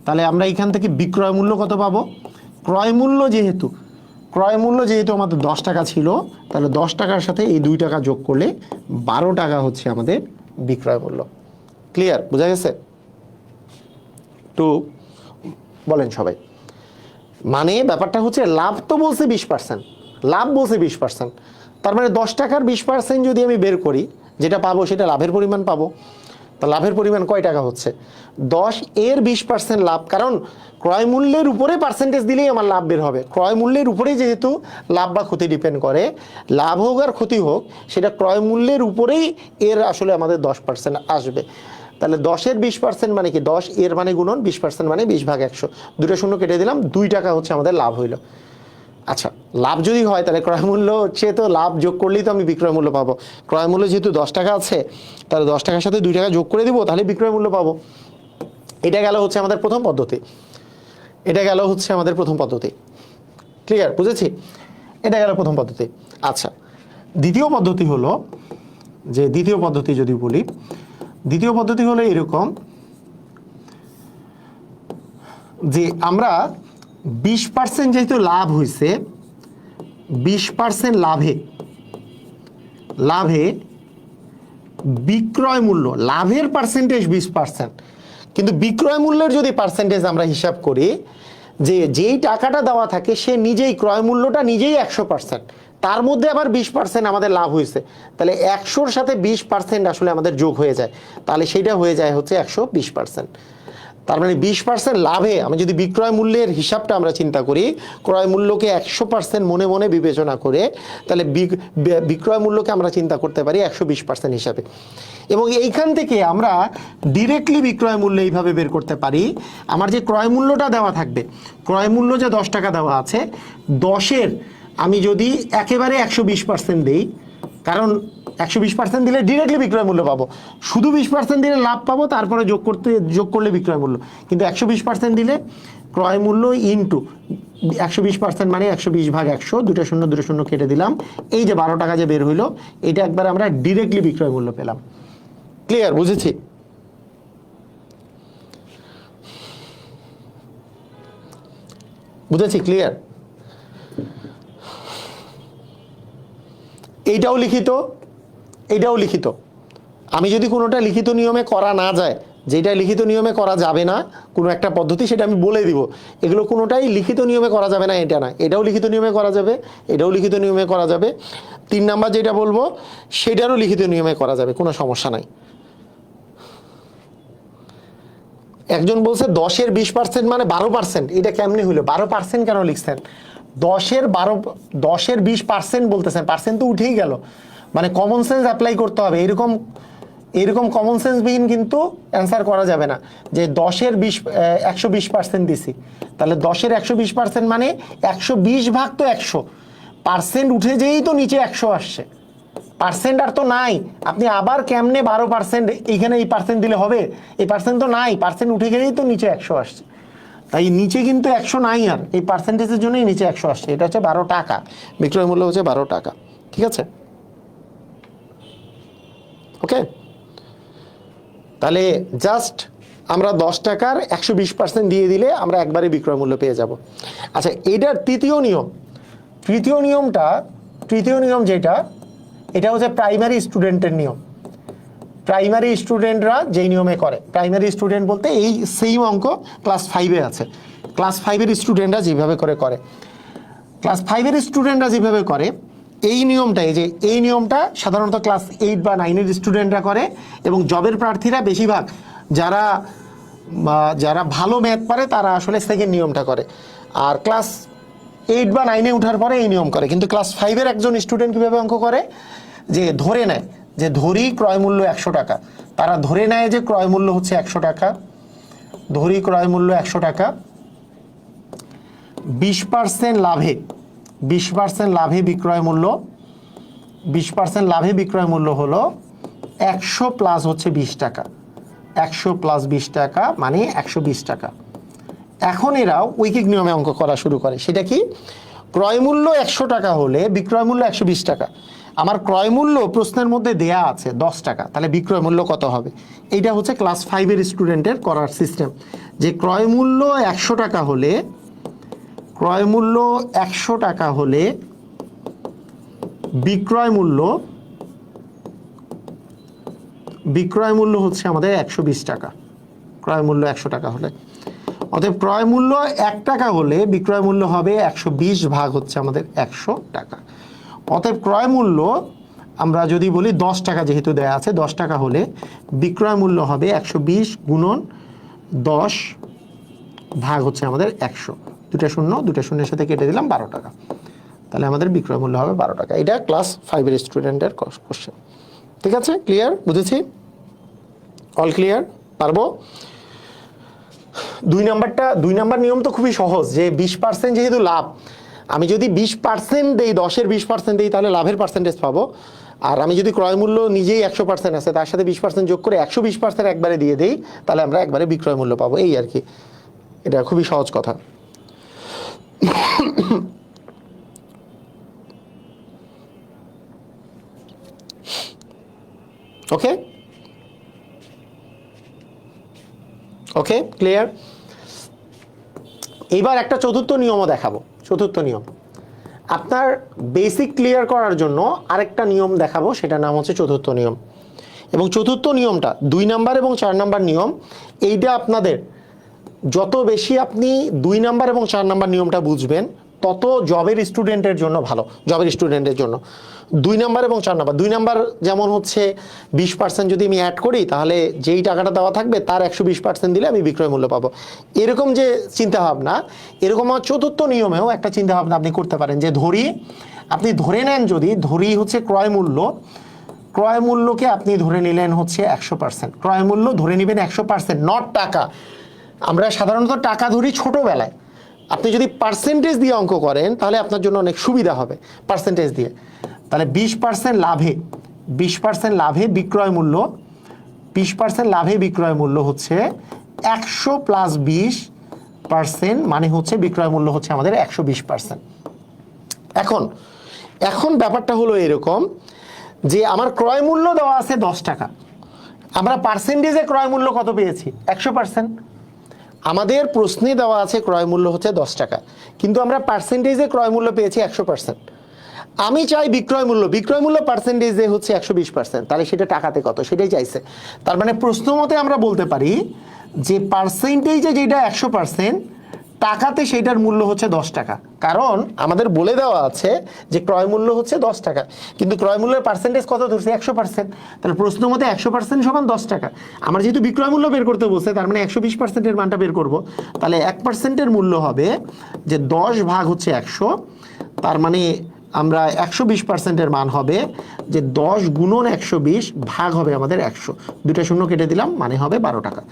Speaker 1: তাহলে আমরা এখান থেকে বিক্রয় মূল্য কত পাবো? ক্রয় মূল্য যেহেতু আমাদের 10 টাকা ছিল, তাহলে 10 টাকার সাথে এই 2 টাকা যোগ করলে 12 টাকা হচ্ছে আমাদের বিক্রয় মূল্য। ক্লিয়ার? বোঝা গেছে? তো বলেন সবাই। মানে ব্যাপারটা হচ্ছে লাভ তো বলছে 20%, লাভ বলছে 20%, তার মানে 10 টাকার 20% যদি আমি বের করি, যেটা পাবো সেটা লাভের পরিমাণ পাবো। তা লাভের পরিমাণ কয় টাকা হচ্ছে? 10 এর 20% লাভ, কারণ ক্রয় মূল্যের উপরে পার্সেন্টেজ দিলেই আমার লাভ বের হবে। ক্রয় মূল্যের উপরেই যেহেতু লাভ বা ক্ষতি ডিপেন্ড করে, লাভ হোক আর ক্ষতি হোক সেটা ক্রয় মূল্যের উপরেই এর আসলে আমাদের 10% আসবে। তাহলে 10 এর 20% মানে কি? 10 এর মানে গুণন 20% মানে 20 ভাগ 100, 2টা শূন্য কেটে দিলাম, 2 টাকা হচ্ছে আমাদের লাভ হইল। আচ্ছা, লাভ যদি হয় তাহলে ক্রয় মূল্য হচ্ছে, তো লাভ যোগ করলেই তো আমি বিক্রয় মূল্য পাবো। ক্রয় মূল্য যেহেতু 10 টাকা আছে, তাহলে 10 টাকার সাথে 2 টাকা যোগ করে দিব, তাহলে বিক্রয় মূল্য পাবো। এটা গেল হচ্ছে আমাদের প্রথম পদ্ধতি। ক্লিয়ার? বুঝেছি? এটা গেল প্রথম পদ্ধতি। আচ্ছা, দ্বিতীয় পদ্ধতি হলো যে, দ্বিতীয় পদ্ধতি হলো এরকম যে আমরা 20% যেহেতু লাভ হয়েছে, 20% লাভে বিক্রয় মূল্য, লাভের পার্সেন্টেজ 20%, কিন্তু বিক্রয় মূল্যের যদি পার্সেন্টেজ আমরা হিসাব করি, যে যেই টাকাটা দেওয়া থাকে সে নিজেই ক্রয় মূল্যটা নিজেই 100%, তার মধ্যে আবার 20% আমাদের লাভ হয়েছে, তাহলে 100-র সাথে 20% আসলে আমাদের যোগ হয়ে যায়, তাহলে সেইটা হয়ে যায় হচ্ছে 120%। তার মানে 20% লাভে আমি যদি বিক্রয় মূল্যের হিসাবটা আমরা চিন্তা করি, ক্রয় মূল্যকে 100% মনে মনে বিবেচনা করে, তাহলে বিক্রয় মূল্যকে আমরা চিন্তা করতে পারি 120% হিসাবে। এবং এইখান থেকে আমরা ডিরেক্টলি বিক্রয় মূল্য এইভাবে বের করতে পারি। আমার যে ক্রয় মূল্যটা দেওয়া থাকবে, ক্রয় মূল্য যে 10 টাকা দেওয়া আছে, 10-এর আমি যদি একেবারে 120% দিই, কারণ 120% দিলে ডিরেক্টলি বিক্রয় মূল্য পাবো, শুধু 20% দিলে লাভ পাবো, তারপরে যোগ করলে বিক্রয় মূল্য। কিন্তু 120% দিলে ক্রয় মূল্য ইনটু 120% মানে 120 ভাগ 100, 2টা শূন্য কেটে দিলাম, এই যে 12 টাকা যে বের হইলো, এটা একবার আমরা ডিরেক্টলি বিক্রয় মূল্য পেলাম। ক্লিয়ার? বুঝেছি? ক্লিয়ার? এইটাও লিখিত। আমি যদি কোনোটা লিখিত নিয়মে করা না যায় যেটা লিখিত নিয়মে করা যাবে না কোনো একটা পদ্ধতি, সেটা আমি বলে দিব। এগুলো কোনোটাই লিখিত নিয়মে করা যাবে না এটা না, এটাও লিখিত নিয়মে করা যাবে, এটাও লিখিত নিয়মে করা যাবে। 3 নাম্বার যেটা বলবো সেটারও লিখিত নিয়মে করা যাবে, কোনো সমস্যা নাই। একজন বলছে 10-এর 20% মানে 12%, এটা কেমনি হইলো? 12% কেন লিখছেন? 10-এর 20% বলতেছেন, পার্সেন্ট তো উঠেই গেল, মানে কমন সেন্স অ্যাপ্লাই করতে হবে। এরকম কমন সেন্স বিহীন কিন্তু অ্যান্সার করা যাবে না যে 10-এর 120% দিছি, তাহলে 10-এর 120% মানে 120 ভাগ তো 100, পার্সেন্ট উঠে যেই তো নিচে 100 আসছে, পার্সেন্ট আর তো নাই। আপনি আবার কেমনে 12% এইখানে এই পার্সেন্ট দিলে হবে? এই পার্সেন্ট তো নাই, পার্সেন্ট উঠে গেলেই তো নিচে 100 আসছে, তাই নিচে কিন্তু 100 নাই, আর এই পার্সেন্টেজের জন্যই নিচে 100 আসছে। এটা হচ্ছে 12 টাকা, বিক্রয় মূল্য হচ্ছে 12 টাকা। ঠিক আছে, ওকে। তাহলে জাস্ট আমরা 10 টাকার 120% দিয়ে দিলে আমরা একবারে বিক্রয় মূল্য পেয়ে যাব। আচ্ছা, এটার তৃতীয় নিয়ম যেটা, এটা হচ্ছে প্রাইমারি স্টুডেন্টের নিয়ম। প্রাইমারি স্টুডেন্টরা যেই নিয়মে করে, প্রাইমারি স্টুডেন্ট বলতে এই সেম অঙ্ক ক্লাস 5-এ আছে, ক্লাস 5-এর স্টুডেন্টরা যেভাবে করে ক্লাস 5-এর স্টুডেন্টরা যেভাবে করে এই নিয়মটা সাধারণত ক্লাস 8 বা 9-এর স্টুডেন্টরা করে, এবং জবের প্রার্থীরা বেশিরভাগ যারা ভালো ম্যাথ পারে তারা আসলে সেকেন্ড নিয়মটা করে, আর ক্লাস 8 বা 9-এ ওঠার পরে এই নিয়ম করে। কিন্তু ক্লাস 5-এর একজন স্টুডেন্ট কীভাবে অঙ্ক করে, যে ধরে নেয় যে ধরি ক্রয় মূল্য 100 টাকা, তারা ধরে নেয় যে ক্রয় মূল্য হচ্ছে 100 টাকা, ধরি ক্রয় মূল্য 100 টাকা, 20% লাভে 20% লাভে বিক্রয় মূল্য 20% লাভে বিক্রয় মূল্য হলো 100 প্লাস হচ্ছে 20 টাকা, 100 প্লাস 20 টাকা মানে 120 টাকা। এখন এরা ঐকিক নিয়মে অঙ্ক করা শুরু করে। সেটা কি? ক্রয় মূল্য 100 টাকা হলে বিক্রয় মূল্য 120 টাকা। আমার ক্রয় মূল্য প্রশ্নের মধ্যে দেয়া আছে 10 টাকা, তাহলে বিক্রয় মূল্য কত হবে? এইটা হচ্ছে ক্লাস 5-এর স্টুডেন্টের করার সিস্টেম, যে ক্রয় মূল্য 100 টাকা হলে বিক্রয় মূল্য হচ্ছে আমাদের 120 টাকা। ক্রয় মূল্য 100 টাকা হলে, অতএব ক্রয় মূল্য 1 টাকা হলে বিক্রয় মূল্য হবে 120 ভাগ হচ্ছে আমাদের 100 টাকা। অতএব ক্রয় মূল্য আমরা যদি বলি 10 টাকা, যেহেতু দেয়া আছে 10 টাকা হলে বিক্রয় মূল্য হবে 120 গুণন 10 ভাগ হচ্ছে আমাদের 100, দুটা শূন্যের সাথে কেটে দিলাম 12 টাকা, তাহলে আমাদের বিক্রয় মূল্য হবে 12 টাকা। এটা ক্লাস 5-এর স্টুডেন্টের কোশ্চেন। ঠিক আছে, ক্লিয়ার? বুঝেছি? All clear? পারবো? 2 নাম্বার নিয়ম তো খুবই সহজ, যে 20% যেহেতু লাভ, আমি যদি 20% দেই, 10-এর 20% দেই, তাহলে লাভের পার্সেন্টেজ পাবো। আর আমি যদি ক্রয় মূল্য নিজেই 100% আছে, তার সাথে 20% যোগ করে 120% একবারে দিয়ে দেই, তাহলে আমরা একবারে বিক্রয় মূল্য পাবো। এই আর কি, এটা খুবই সহজ কথা। ওকে ওকে, ক্লিয়ার? এইবার একটা চতুর্থ নিয়মও দেখাবো। চতুর্থ নিয়ম আপনার বেসিক ক্লিয়ার করার জন্য আরেকটা নিয়ম দেখাবো, সেটার নাম হচ্ছে চতুর্থ নিয়ম। এবং চতুর্থ নিয়মটা 2 নাম্বার এবং 4 নাম্বার নিয়ম, এইটা আপনাদের যত বেশি আপনি 2 নাম্বার এবং 4 নাম্বার নিয়মটা বুঝবেন, তত জবের স্টুডেন্টের জন্য ভালো। জবের স্টুডেন্টের জন্য 2 নাম্বার এবং 4 নাম্বার, 2 নাম্বার যেমন হচ্ছে 20% যদি আমি অ্যাড করি, তাহলে যেই টাকাটা দেওয়া থাকবে তার 120% দিলে আমি বিক্রয় মূল্য পাবো। এরকম যে চিন্তাভাবনা, এরকম চতুর্থ নিয়মেও একটা চিন্তাভাবনা আপনি করতে পারেন, যে আপনি ধরে নেন, যদি ধরি হচ্ছে ক্রয় মূল্যকে আপনি ধরে নিলেন হচ্ছে 100%, ক্রয় মূল্য ধরে নেবেন 100%, নট টাকা। আমরা সাধারণত টাকা ধরি ছোটোবেলায়, আপনি যদি পার্সেন্টেজ দিয়ে অঙ্ক করেন তাহলে আপনার জন্য অনেক সুবিধা হবে পার্সেন্টেজ দিয়ে। তাহলে 20% লাভে বিক্রয় মূল্য 20% লাভে বিক্রয় মূল্য হচ্ছে 100 প্লাস 20%, মানে হচ্ছে বিক্রয় মূল্য হচ্ছে আমাদের 120%। এখন ব্যাপারটা হলো এরকম, যে আমার ক্রয় মূল্য দেওয়া আছে 10 টাকা, আমরা পার্সেন্টেজে ক্রয় মূল্য কত পেয়েছি? 100%। আমাদের প্রশ্নে দেওয়া আছে ক্রয় মূল্য হচ্ছে 10 টাকা, কিন্তু আমরা পার্সেন্টেজে ক্রয় মূল্য পেয়েছি 100%। আমি চাই বিক্রয় মূল্য পার্সেন্টেজে হচ্ছে 120%, তাহলে সেটা টাকাতে কত সেটাই চাইছে। তার মানে প্রশ্ন মতে আমরা বলতে পারি যে পার্সেন্টেজে যেটা 100%, টাকাতে সেটার মূল্য হচ্ছে 10 টাকা। কারণ আমাদের বলে দেওয়া আছে যে ক্রয় মূল্য হচ্ছে 10 টাকা, কিন্তু ক্রয় মূল্যের পার্সেন্টেজ কত ধরছে 100%। তাহলে প্রশ্ন মতে 100% সমান 10 টাকা। আমার যেহেতু বিক্রয় মূল্য বের করতে বলছে, তার মানে 120%-এর মানটা বের করব। তাহলে 1%-এর মূল্য হবে যে 10 ভাগ হচ্ছে 100, তার মানে আমরা 120%-এর মান হবে যে 10 গুণন 120 ভাগ হবে আমাদের 100, দুটা শূন্য কেটে দিলাম, মানে হবে 12 টাকা।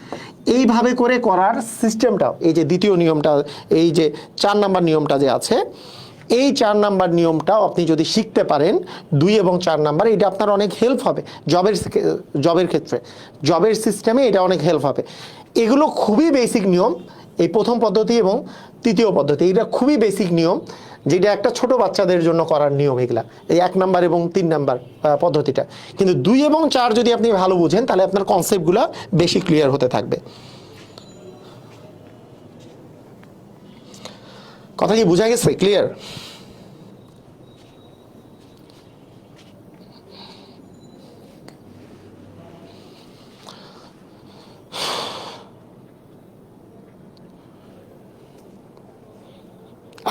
Speaker 1: এইভাবে করে করার সিস্টেমটাও, এই যে দ্বিতীয় নিয়মটা, এই যে 4 নাম্বার নিয়মটা যে আছে, এই 4 নাম্বার নিয়মটাও আপনি যদি শিখতে পারেন 2 এবং 4 নাম্বার, এটা আপনার অনেক হেল্প হবে জবের ক্ষেত্রে, জবের সিস্টেমে এটা অনেক হেল্প হবে। এগুলো খুবই বেসিক নিয়ম, এই প্রথম পদ্ধতি এবং তৃতীয় পদ্ধতি, এটা খুবই বেসিক নিয়ম, যেটা একটা ছোট বাচ্চাদের জন্য করার নিয়ম এগুলা, এই 1 নাম্বার এবং 3 নাম্বার পদ্ধতিটা। কিন্তু 2 এবং 4 যদি আপনি ভালো বুঝেন, তাহলে আপনার কনসেপ্টগুলো বেশি ক্লিয়ার হতে থাকবে। কথা কি বোঝা গেছে? ক্লিয়ার?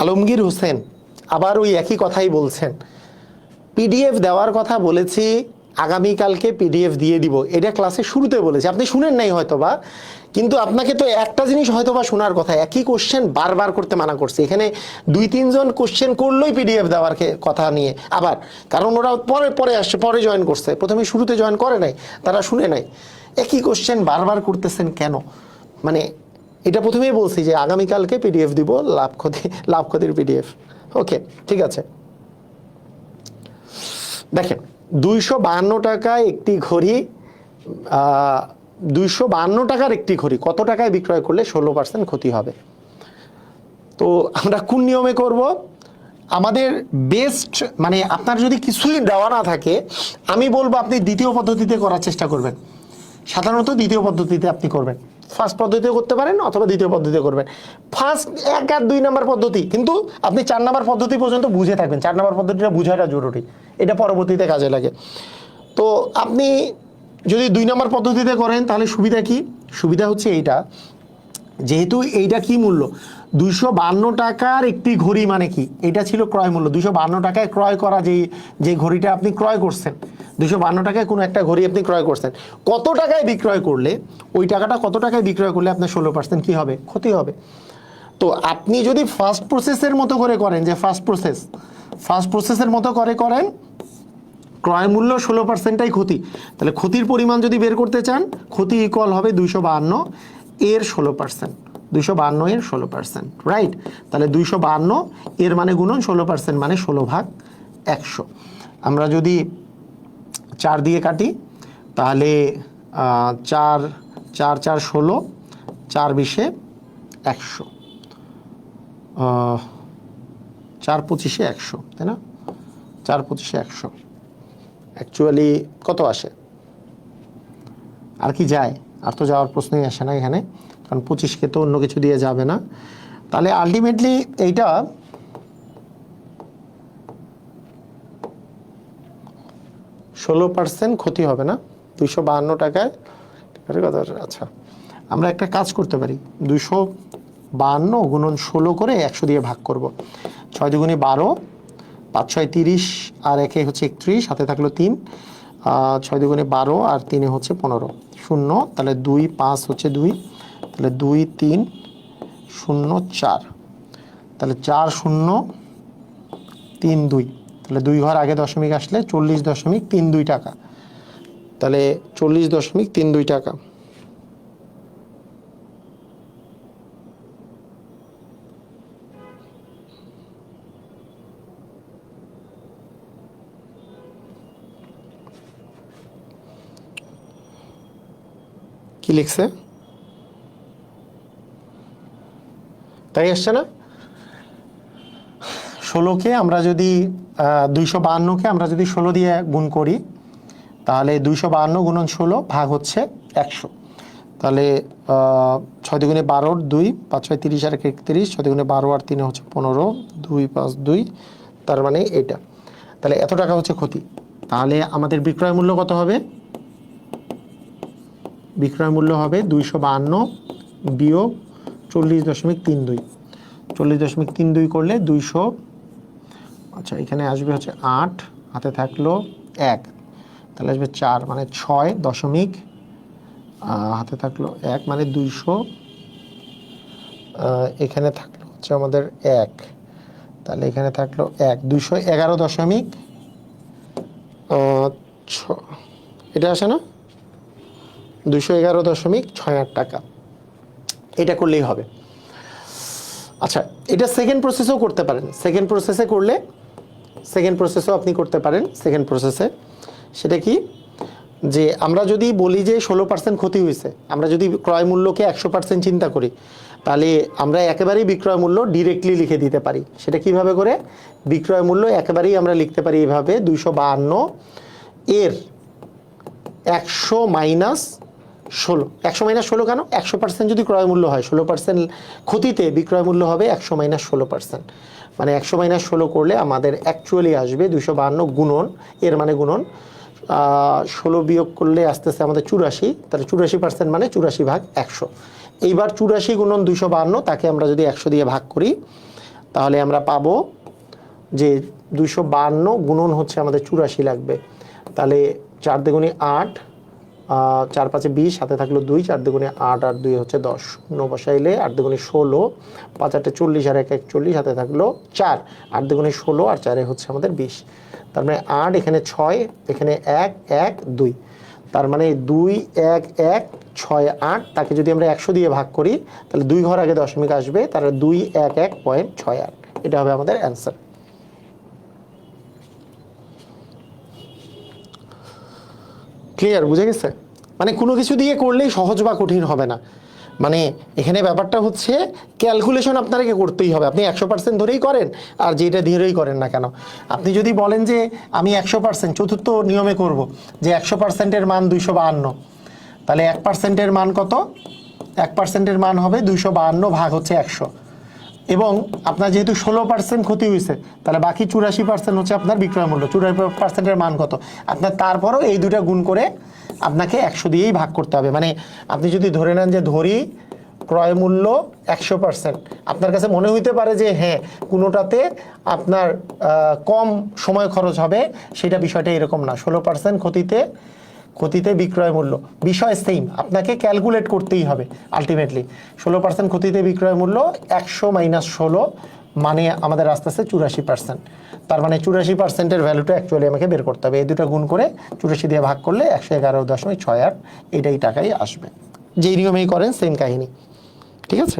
Speaker 1: আলমগীর হোসেন আবার ওই একই কথাই বলছেন, পিডিএফ দেওয়ার কথা বলেছি, আগামীকালকে পিডিএফ দিয়ে দিব, এটা ক্লাসে শুরুতে বলেছি, আপনি শুনেন নাই হয়তোবা, কিন্তু আপনাকে তো একটা জিনিস হয়তোবা শোনার কথা, একই কোশ্চেন বারবার করতে মানা করছে। এখানে 2-3 জন কোশ্চেন করলোই পিডিএফ দেওয়ার কথা নিয়ে আবার, কারণ ওরা পরে আসছে, পরে জয়েন করছে, প্রথমে শুরুতে জয়েন করে নাই, তারা শুনে নাই। একই কোশ্চেন বারবার করতেছেন কেন? মানে এটা প্রথমেই বলছি যে আগামীকালকে পিডিএফ দিব, লাভ ক্ষতির পিডিএফ। ওকে, ঠিক আছে। দেখেন, 252 টাকায় একটি ঘড়ি, 252 টাকার একটি ঘড়ি কত টাকায় বিক্রয় করলে 16% ক্ষতি হবে? তো আমরা কোন নিয়মে করব? আমাদের বেস্ট, মানে আপনার যদি কিছুই দেওয়া না থাকে, আমি বলবো আপনি দ্বিতীয় পদ্ধতিতে করার চেষ্টা করবেন। সাধারণত দ্বিতীয় পদ্ধতিতে আপনি করবেন, ফার্স্ট পদ্ধতিতে করতে পারেন অথবা দ্বিতীয় পদ্ধতিতে করবেন। ফার্স্ট 1 আর 2 নাম্বার পদ্ধতি, কিন্তু আপনি 4 নাম্বার পদ্ধতি পর্যন্ত বুঝে থাকবেন, 4 নাম্বার পদ্ধতিটা বুঝাটা জরুরি, এটা পরবর্তীতে কাজে লাগে। তো আপনি যদি 2 নাম্বার পদ্ধতিতে করেন, তাহলে সুবিধা কি? সুবিধা হচ্ছে এইটা, যেহেতু এইটা কি মূল্য, 252 টাকার একটি ঘড়ি, মানে কি এটা ছিল ক্রয় মূল্য, 252 টাকায় ক্রয় করা, যে ঘড়িটা আপনি ক্রয় করছেন, 252 টাকায় কোনো একটা ঘড়ি আপনি ক্রয় করছেন, কত টাকায় বিক্রয় করলে, ওই টাকাটা কত টাকায় বিক্রয় করলে আপনার 16% কি হবে? ক্ষতি হবে। তো আপনি যদি ফার্স্ট প্রসেসের মতো করে করেন, যে ফার্স্ট প্রসেসের মতো করে করেন, ক্রয় মূল্য 16%টাই ক্ষতি, তাহলে ক্ষতির পরিমাণ যদি বের করতে চান, ক্ষতি ইকুয়াল হবে 252 এর 16%, 252 এর 16%, রাইট? তাহলে 252 এর মানে গুণন 16%, মানে 16 ভাগ 100। আমরা যদি 4 দিয়ে কাটি, তাহলে 4 4 4 16, 4 20 100, 4 25 100, তাই না? 4 25 100 অ্যাকচুয়ালি কত আসে? আর কি যায়? আর তো যাওয়ার প্রশ্নই আসে না এখানে, কারণ 25কে তো অন্য কিছু দিয়ে যাবে না। তাহলে আলটিমেটলি এইটা 16% ক্ষতি হবে না 252 টাকায়। আচ্ছা, আমরা একটা কাজ করতে পারি, 252 গুণন 16 করে 100 দিয়ে ভাগ করব। 6 দুগুণে 12, 5 6 30, আর 1 হচ্ছে 31, সাথে থাকলো 3, 6 দুগুণে 12 আর 3 হচ্ছে 15, 0, তাহলে 2 5 হচ্ছে 2, তাহলে 2 3 0 4, তাহলে 4 0 3 2, তাহলে 2 ঘর আগে দশমিক আসলে 40.32 টাকা, তাহলে 40.32 টাকা। কি লিখছে? তাই আসছে না? 16কে আমরা যদি 252কে আমরা যদি 16 দিয়ে গুণ করি, তাহলে 252 গুণন 16 ভাগ হচ্ছে 100, তাহলে 6 দুগুণে 12, 2 5 6 30 আর 31, 6 দুগুণে 12 আর 3 হচ্ছে 15, 2 5 2, তার মানে এটা। তাহলে এত টাকা হচ্ছে ক্ষতি। তাহলে আমাদের বিক্রয় মূল্য কত হবে? বিক্রয় মূল্য হবে 252 বিয়োগ 40.32। 40.32 করলে 200, আচ্ছা এখানে আসবে হচ্ছে 8, হাতে থাকলো 1, তাহলে আসবে 4 মানে 6 দশমিক, হাতে থাকলো 1 মানে 200, এখানে থাকলো হচ্ছে আমাদের 1, তাহলে এখানে থাকলো 1, 211 দশমিক এটা আসে না, 211.68 টাকা। এটা করলেই হবে। আচ্ছা, এটা সেকেন্ড প্রসেসও করতে পারেন। সেকেন্ড প্রসেসও আপনি করতে পারেন। সেকেন্ড প্রসেসে সেটা কি, যে আমরা যদি বলি যে 16% ক্ষতি হয়েছে, আমরা যদি ক্রয় মূল্যকে 100% চিন্তা করি, তাহলে আমরা একেবারেই বিক্রয় মূল্য ডিরেক্টলি লিখে দিতে পারি। সেটা কিভাবে করে? বিক্রয় মূল্য একেবারেই আমরা লিখতে পারি এইভাবে, 252 এর 100 মাইনাস 16। 100 মাইনাস 16 কেন? 100% যদি ক্রয় মূল্য হয়, 16% ক্ষতিতে বিক্রয় মূল্য হবে 100 মাইনাস 16%। মানে 100 মাইনাস 16 করলে আমাদের অ্যাকচুয়ালি আসবে 252 গুণন, এর মানে গুণন 16 বিয়োগ করলে আসতেছে আমাদের 84, তাহলে 84% মানে 84 ভাগ 100। এইবার 84 গুণন 252, তাকে আমরা যদি 100 দিয়ে ভাগ করি, তাহলে আমরা পাবো যে 252 গুণন হচ্ছে আমাদের 84 লাগবে। তাহলে 4 দুগুণে 8, 4 5 20, হাতে থাকলো 2, 4 দুগুণে 8 আর 2 হচ্ছে 10, 9 বসাইলে 8 দুগুণে 16, 5 8 40 আর 1 41, হাতে থাকলো 4, 8 দুগুণে 16 আর 4 হচ্ছে আমাদের 20। তার মানে 8, এখানে 6, এখানে 1 1 2, তার মানে 2 1 1 6 8, তাকে যদি আমরা 100 দিয়ে ভাগ করি, তাহলে 2 ঘর আগে দশমিক আসবে, তাহলে 211.68। এটা হবে আমাদের অ্যান্সার। ক্লিয়ার? বুঝে গেছে? মানে কোনো কিছু দিয়ে করলেই সহজ বা কঠিন হবে না। মানে এখানে ব্যাপারটা হচ্ছে ক্যালকুলেশন আপনাকে করতেই হবে। আপনি 100% ধরেই করেন আর যেটা ধরেই করেন না কেন, আপনি যদি বলেন যে আমি 100% চতুর্থ নিয়মে করব, যে 100%-এর মান 252, তাহলে 1%-এর মান কত? 1%-এর মান হবে 252 ভাগ হচ্ছে 100। এবং আপনার যেহেতু 16% ক্ষতি হয়েছে, তাহলে বাকি 84% হচ্ছে আপনার বিক্রয় মূল্য। 84%-এর মান কত? আপনার তারপরও এই দুটা গুণ করে আপনাকে 100 দিয়েই ভাগ করতে হবে। মানে আপনি যদি ধরে নেন যে ধরি ক্রয় মূল্য 100%, আপনার কাছে মনে হইতে পারে যে হ্যাঁ কোনোটাতে আপনার কম সময় খরচ হবে, সেটা বিষয়টা এরকম না। 16% ক্ষতিতে বিক্রয় মূল্য, বিষয় সেম, আপনাকে ক্যালকুলেট করতেই হবে আলটিমেটলি। 16% ক্ষতিতে বিক্রয় মূল্য, 100 মাইনাস 16 মানে আমাদের আস্তে আস্তে 84%। তার মানে 84%-এর ভ্যালুটা অ্যাকচুয়ালি আমাকে বের করতে হবে। এই দুটো গুণ করে 84 দিয়ে ভাগ করলে 111.68 এটাই টাকাই আসবে। যেই নিয়মেই করেন সেম কাহিনী, ঠিক আছে?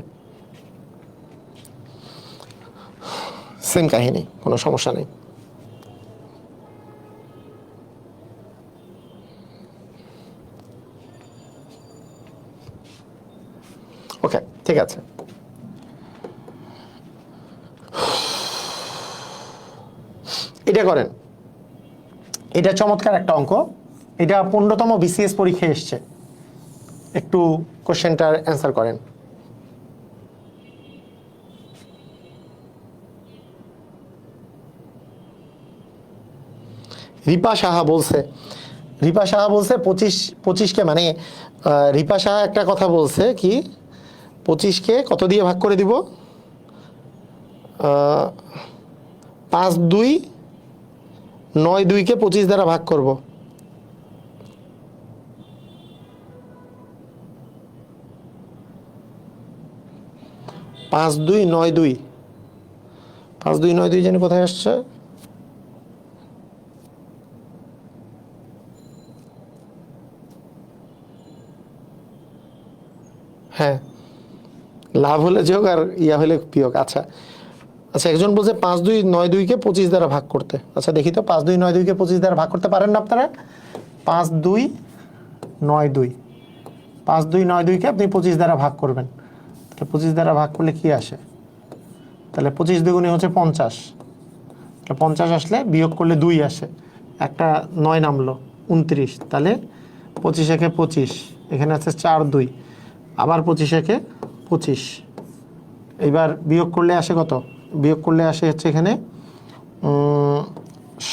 Speaker 1: সেম কাহিনী, কোনো সমস্যা নেই। ওকে, ঠিক আছে। এটা করেন, এটা চমৎকার একটা অঙ্ক। এটা 15তম বিসিএস পরীক্ষায় এসছে। একটু কোশ্চেনটার অ্যান্সার করেন। রিপা সাহা বলছে 25কে মানে রিপা সাহা একটা কথা বলছে কি, 25কে কত দিয়ে ভাগ করে দিব? 5 2 9 2-কে 25 দ্বারা ভাগ করব। পাঁচ 2 9 2, 5 2 9 2 জানি কোথায় আসছে? হ্যাঁ, লাভ হলে যোগ আর ইয়া হলে বিয়োগ। আচ্ছা আচ্ছা, একজন বলছে 5 2 9 2-কে 25 দ্বারা ভাগ করতে। আচ্ছা দেখি তো, 5 2 9 2-কে 25 দ্বারা ভাগ করতে পারেন না আপনারা? 5 2 9 2, 5 2 9 2-কে আপনি 25 দ্বারা ভাগ করবেন। তাহলে 25 দ্বারা ভাগ করলে কি আসে? তাহলে 25 দুগুণে হচ্ছে 50, তাহলে 50 আসলে বিয়োগ করলে 2 আসে, একটা 9 নামলো 29, তাহলে 25 একে 25, এখানে আছে 4 2, আবার 25 একে 25, এইবার বিয়োগ করলে আসে কত? বিয়োগ করলে আসে হচ্ছে এখানে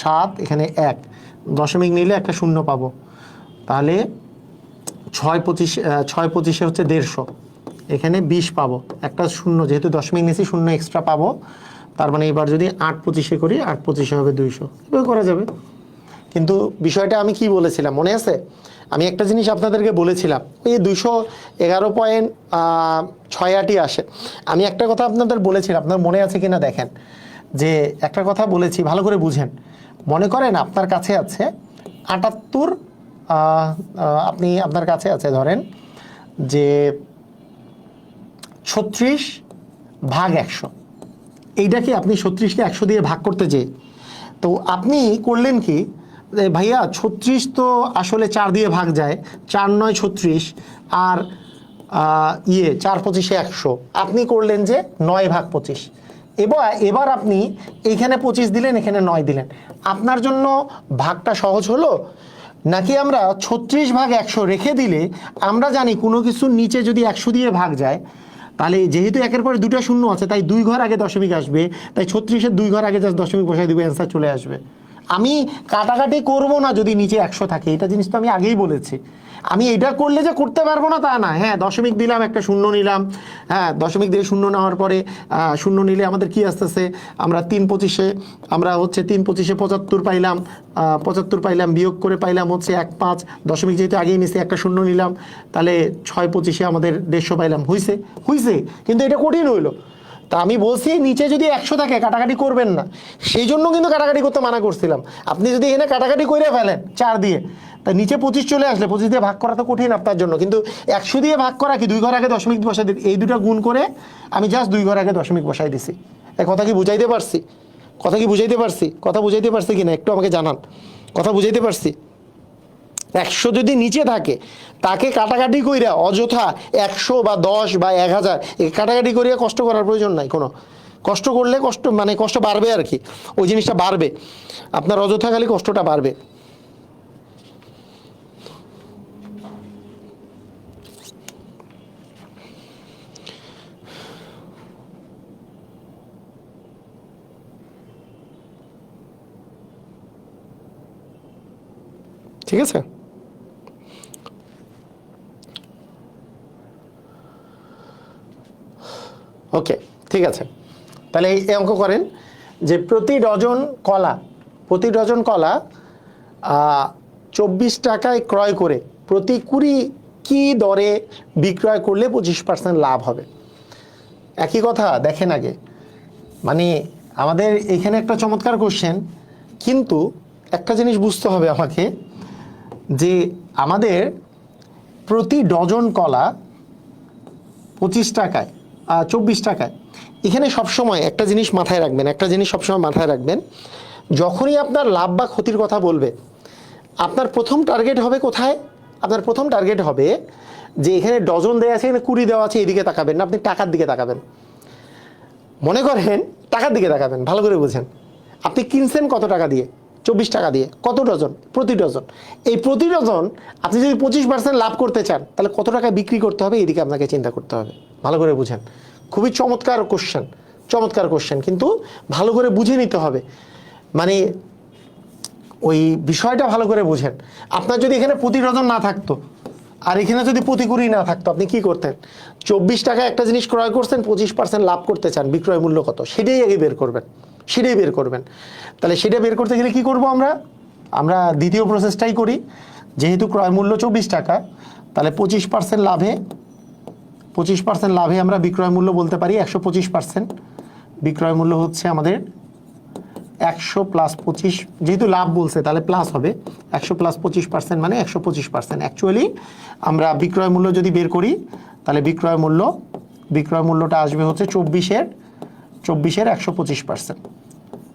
Speaker 1: 7, এখানে 1, দশমিক নিলে একটা শূন্য পাবো, তাহলে 6 25 হচ্ছে 150, এখানে 20 পাবো, একটা শূন্য যেহেতু দশমিক নিয়েছি শূন্য এক্সট্রা পাবো, তার মানে এবার যদি 8 25 করি 8 25 হবে 200, এভাবে করা যাবে। কিন্তু বিষয়টা আমি কি বলেছিলাম মনে আছে? আমি একটা জিনিস আপনাদেরকে বলেছিলাম, এই 211.68 আসে। আমি একটা কথা আপনাদের বলেছিলাম, আপনার মনে আছে কিনা দেখেন, যে একটা কথা বলেছি ভালো করে বুঝেন। মনে করেন আপনার কাছে আছে 78, আপনার কাছে আছে ধরেন যে 36/100, এইটাকে আপনি 36কে 100 দিয়ে ভাগ করতে চেয়ে, তো আপনি করলেন কি, ভাইয়া 36 তো আসলে 4 দিয়ে ভাগ যায়, 4 9 36, আর 4 25 100, আপনি করলেন যে 9/25। এবার আপনি এইখানে 25 দিলেন, এখানে 9 দিলেন, আপনার জন্য ভাগটা সহজ হলো নাকি আমরা 36/100 রেখে দিলে, আমরা জানি কোনো কিছুর নিচে যদি 100 দিয়ে ভাগ যায়, তাহলে যেহেতু একের পরে দুটো শূন্য আছে তাই 2 ঘর আগে দশমিক আসবে, তাই 36-এর 2 ঘর আগে জাস্ট দশমিক বসাই দিব, অ্যান্সার চলে আসবে। আমি কাটাকাটি করব না যদি নিচে 100 থাকে, এটা জিনিস তো আমি আগেই বলেছি। আমি এটা করলে যে করতে পারবো না তা না, হ্যাঁ দশমিক দিলাম, একটা শূন্য নিলাম, হ্যাঁ দশমিক দিয়ে শূন্য নেওয়ার পরে শূন্য নিলে আমাদের কি আসতেছে, আমরা 3 25-এ আমরা হচ্ছে 3 25-এ 75 পাইলাম, 75 পাইলাম, বিয়োগ করে পাইলাম হচ্ছে 1 5, দশমিক যেহেতু আগেই নিছি একটা শূন্য নিলাম, তাহলে 6 25-এ আমাদের 150 পাইলাম, হইছে। কিন্তু এটা কঠিন হইলো। তা আমি বলছি নিচে যদি 100 থাকে কাটাকাটি করবেন না, সেই জন্য কিন্তু কাটাকাটি করতে মানা করছিলাম। আপনি যদি এখানে কাটাকাটি করে ফেলেন 4 দিয়ে, তা নিচে 25 চলে আসলে 25 দিয়ে ভাগ করা তো কঠিন আপনার জন্য, কিন্তু 100 দিয়ে ভাগ করা কি 2 ঘর আগে দশমিক বসাই দিই, এই দুটো গুণ করে আমি জাস্ট 2 ঘর আগে দশমিক বসাই দিছি। এই কথা কি বুঝাইতে পারছি? কথা বুঝাইতে পারছি কিনা একটু আমাকে জানান। কথা বুঝাইতে পারছি? 100 যদি নিচে থাকে তাকে কাটাকাটি কইরা অযথা 100 বা 10 বা 1000 কাটাকাটি করিয়া কষ্ট করার প্রয়োজন নাই। কোনো কষ্ট করলে কষ্ট বাড়বে আর কি, ওই জিনিসটা বাড়বে, আপনার অযথা খালি কষ্টটা বাড়বে। ঠিক আছে? ওকে, ঠিক আছে। তাহলে এই অঙ্ক করেন যে প্রতি ডজন কলা 24 টাকায় ক্রয় করে প্রতি 20 কি দরে বিক্রয় করলে 25% লাভ হবে। একই কথা দেখেন আগে, মানে আমাদের এখানে একটা চমৎকার কোশ্চেন, কিন্তু একটা জিনিস বুঝতে হবে আমাকে, যে আমাদের প্রতি ডজন কলা 25 টাকায় 24 টাকায়, এখানে সবসময় একটা জিনিস মাথায় রাখবেন, যখনই আপনার লাভ বা ক্ষতির কথা বলবে, আপনার প্রথম টার্গেট হবে কোথায়? আপনার প্রথম টার্গেট হবে যে এখানে ডজন দেওয়া আছে, এখানে 20 দেওয়া আছে, এদিকে তাকাবেন না, আপনি টাকার দিকে তাকাবেন। মনে করেন টাকার দিকে তাকাবেন, ভালো করে বুঝেন। আপনি কিনছেন কত টাকা দিয়ে? 24 টাকা দিয়ে। কত ডজন? প্রতি ডজন। এই প্রতি ডজন আপনি যদি 25% লাভ করতে চান, তাহলে কত টাকায় বিক্রি করতে হবে, এদিকে আপনাকে চিন্তা করতে হবে। ভালো করে বুঝেন, খুবই চমৎকার কোশ্চেন, কিন্তু ভালো করে বুঝে নিতে হবে, মানে ওই বিষয়টা ভালো করে বুঝেন। আপনার যদি এখানে প্রতি ডজন না থাকতো, আর এখানে যদি প্রতি 20 না থাকতো, আপনি কি করতেন? 24 টাকায় একটা জিনিস ক্রয় করছেন, 25% লাভ করতে চান, বিক্রয় মূল্য কত সেটাই আগে বের করবেন। তাহলে সেটা বের করতে গেলে কি করব? আমরা দ্বিতীয় প্রসেসটাই করি। যেহেতু ক্রয় মূল্য 24 টাকা, তাহলে 25% লাভে আমরা বিক্রয় মূল্য বলতে পারি 125%। বিক্রয় মূল্য হচ্ছে আমাদের 100 প্লাস 25, যেহেতু লাভ বলছে তাহলে প্লাস হবে, 100 প্লাস 25% মানে 125%। অ্যাকচুয়ালি আমরা বিক্রয় মূল্য যদি বের করি, তাহলে বিক্রয় মূল্যটা আসবে হচ্ছে 24-এর 125%।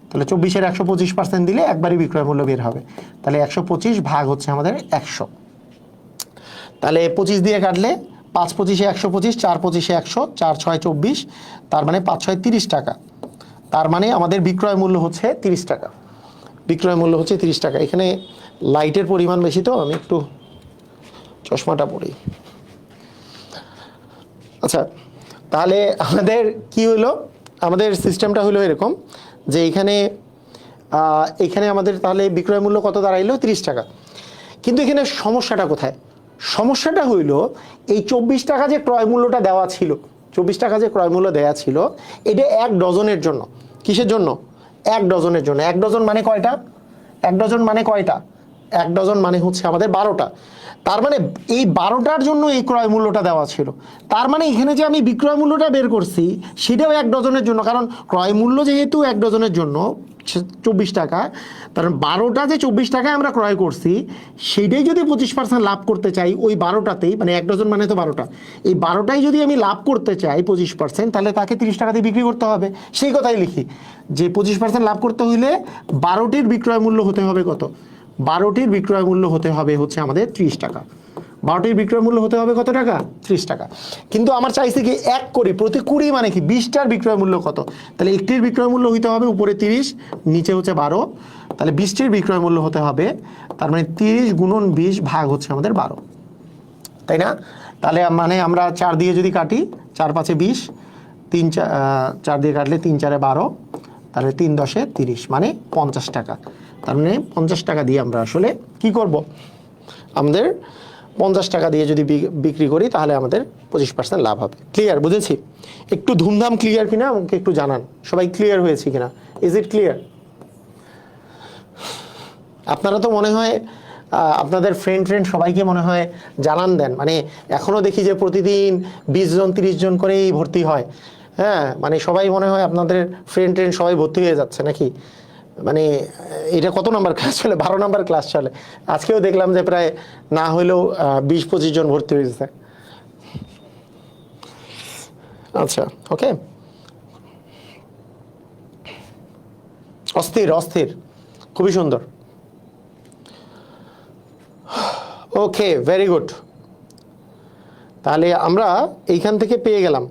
Speaker 1: তাহলে 24-এর 125% দিলে একবারই বিক্রয় মূল্য বের হবে। তাহলে 125 ভাগ হচ্ছে আমাদের 100, তাহলে 25 দিয়ে কাটলে 5 25-এ 125, 4 25-এ 100, 4 6 24, তার মানে 5 6 30 টাকা। তার মানে আমাদের বিক্রয় মূল্য হচ্ছে 30 টাকা। এখানে লাইটের পরিমাণ বেশি, তো আমি একটু চশমাটা পরি। আচ্ছা, তাহলে আমাদের কি হলো, আমাদের সিস্টেমটা হলো এরকম যে এখানে এখানে আমাদের তাহলে বিক্রয় মূল্য কত দাঁড়াইলো 30 টাকা। কিন্তু এখানে সমস্যাটা কোথায়? সমস্যাটা হইল এই 24 টাকা যে ক্রয় মূল্যটা দেওয়া ছিল, 24 টাকা যে ক্রয় মূল্য দেওয়া ছিল, এটা 1 ডজনের জন্য। কিসের জন্য? 1 ডজনের জন্য। 1 ডজন মানে কয়টা? 1 ডজন মানে কয়টা? 1 ডজন মানে হচ্ছে আমাদের 12টা। তার মানে এই 12টার জন্য এই ক্রয় মূল্যটা দেওয়া ছিল। তার মানে এখানে যে আমি বিক্রয় মূল্যটা বের করছি সেটাও 1 ডজনের জন্য, কারণ ক্রয় মূল্য যেহেতু 1 ডজনের জন্য 24 টাকা, কারণ 12টা যে 24 টাকায় আমরা ক্রয় করছি সেইটাই যদি 25% লাভ করতে চাই ওই 12টাতেই, মানে 1 ডজন মানে তো 12টা, এই 12টাই যদি আমি লাভ করতে চাই 25%, তাহলে তাকে 30 টাকা দিয়ে বিক্রি করতে হবে। সেই কথাই লিখি যে 25% লাভ করতে হইলে 12টির বিক্রয় মূল্য হতে হবে কত? 12টির বিক্রয় মূল্য হতে হবে হচ্ছে আমাদের 30 টাকা। 12টির বিক্রয় মূল্য হতে হবে কত টাকা? 30 টাকা। কিন্তু আমার চাইছে কি 1 কোটি প্রতি 20 মানে কি 20টার বিক্রয় মূল্য কত? তাহলে একটির বিক্রয় মূল্য হইতে হবে উপরে 30, নিচে হচ্ছে 12, তাহলে 20টির বিক্রয় মূল্য হতে হবে, তার মানে 30 গুণন 20 ভাগ হচ্ছে আমাদের 12, তাই না? তাহলে মানে আমরা 4 দিয়ে যদি কাটি, 4 5 20, 4 দিয়ে কাটলে 3 4 12, তাহলে 3 10 30 মানে 50 টাকা। তার মানে 50 টাকা দিয়ে আমরা আসলে কি করব? আমাদের 50 টাকা দিয়ে যদি বিক্রি করি তাহলে আমাদের 25% লাভ হবে। ক্লিয়ার? বুঝেছি? একটু ধুমধাম ক্লিয়ার কিনা আমাকে একটু জানান। সবাই ক্লিয়ার হয়েছে কিনা? Is it clear? আপনারা তো মনে হয় আপনাদের ফ্রেন্ড সবাইকে মনে হয় জানান দেন, মানে এখনও দেখি যে প্রতিদিন 20 জন 30 জন করেই ভর্তি হয়। হ্যাঁ, মানে সবাই মনে হয় আপনাদের ফ্রেন্ড সবাই ভর্তি হয়ে যাচ্ছে নাকি? মানে এটা কত নাম্বার ক্লাস চলে? 12 নাম্বার ক্লাস চলে। আজকেও দেখলাম যে প্রায় না হলেও 20-25 জন ভর্তি হয়েছে। আচ্ছা, ওকে, অস্থির অস্থির, খুবই সুন্দর। ওকে, ভেরি গুড। তাহলে আমরা এইখান থেকে পেয়ে গেলাম।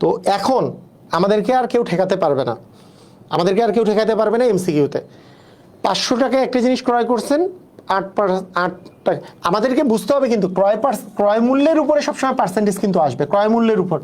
Speaker 1: তো এখন আমাদেরকে আর কেউ ঠেকাতে পারবে না, আমাদেরকে আর কেউ ঠেকাতে পারবে না এমসিকিউতে। 500 টাকায় একটা জিনিস ক্রয় করছেন, 8 টাকা। আমাদেরকে বুঝতে হবে কিন্তু ক্রয় মূল্যের উপরে সবসময় পার্সেন্টেজ কিন্তু আসবে, ক্রয় মূল্যের উপর,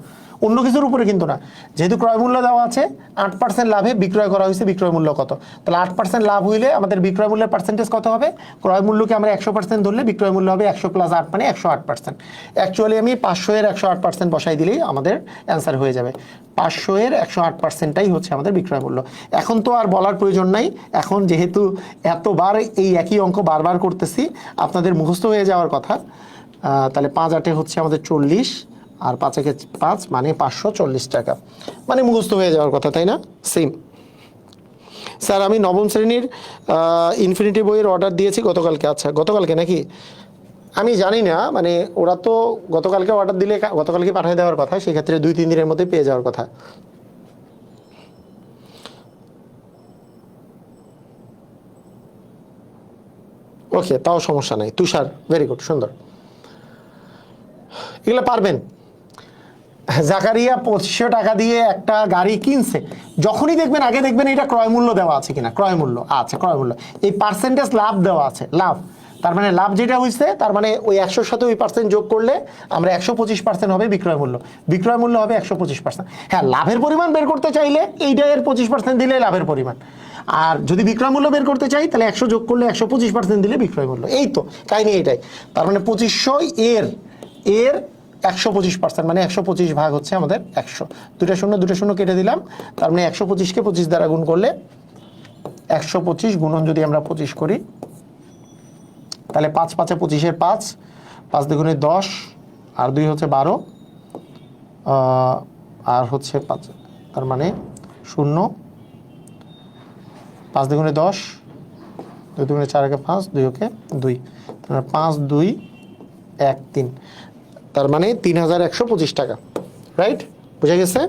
Speaker 1: অন্য কিছুর উপরে কিন্তু না। যেহেতু ক্রয় মূল্য দেওয়া আছে, 8% লাভে বিক্রয় করা হয়েছে, বিক্রয় মূল্য কত? তাহলে 8% লাভ হইলে আমাদের বিক্রয় মূল্যের পার্সেন্টেজ কত হবে? ক্রয় মূল্যকে আমরা 100% ধরলে বিক্রয় মূল্য হবে 100 + 8 মানে 108%। অ্যাকচুয়ালি আমি 500 এর 108% বসাই দিলেই আমাদের অ্যান্সার হয়ে যাবে। 500 এর 108%টাই হচ্ছে আমাদের বিক্রয় মূল্য। এখন তো আর বলার প্রয়োজন নাই, এখন যেহেতু এতবার এই একই অঙ্ক বারবার করতেছি আপনাদের মুখস্থ হয়ে যাওয়ার কথা। তাহলে 5 8 হচ্ছে আমাদের 40, আর 5 একে 5 মানে 540 টাকা, মানে মুখস্থ হয়ে যাওয়ার কথা, তাই না? সেম। স্যার আমি নবম শ্রেণীর ইনফিনিটি বইয়ের অর্ডার দিয়েছি গতকালকে। আচ্ছা, গতকালকে নাকি? আমি জানি না, মানে ওরা তো গতকালকে অর্ডার দিলে গতকালকে পাঠিয়ে দেওয়ার কথা, সেক্ষেত্রে 2-3 দিনের মধ্যে পেয়ে যাওয়ার কথা। ওকে, তাও সমস্যা নাই। তুষার, ভেরি গুড, সুন্দর, এগুলো পারবেন। জাকারিয়া 2500 টাকা দিয়ে একটা গাড়ি কিনছে। যখনই দেখবেন আগে দেখবেন এটা ক্রয় মূল্য দেওয়া আছে কিনা। ক্রয় মূল্য, আচ্ছা, ক্রয় মূল্য, এই পার্সেন্টেজ লাভ দেওয়া আছে, লাভ, তার মানে লাভ যেটা হয়েছে তার মানে ওই 100-র সাথে ওই পার্সেন্ট যোগ করলে আমরা 125% হবে বিক্রয় মূল্য। বিক্রয় মূল্য হবে 125%। হ্যাঁ, লাভের পরিমাণ বের করতে চাইলে এইটা এর 25% দিলে লাভের পরিমাণ, আর যদি বিক্রয় মূল্য বের করতে চাই তাহলে 100 যোগ করলে 125% দিলে বিক্রয় মূল্য। এই তো কাহিনী এটাই। তার মানে 2500 এর 125%, মানে 125 ভাগ হচ্ছে আমাদের 100। 2টা শূন্য কেটে দিলাম, তার মানে 125কে 25 দ্বারা গুণ করলে 125 গুণন যদি আমরা 25 করি তাহলে 5 5 25-এর 5, 5 দুগুণে 10, আর 2 হচ্ছে 12, আর হচ্ছে 5, তার মানে 0, 5 দুগুণে 10, 2 দুগুণে 4 একে 5, 2 ওকে 2, তার মানে 5 2 1 3, তার মানে 3125 টাকা। রাইট? বুঝা গেছে?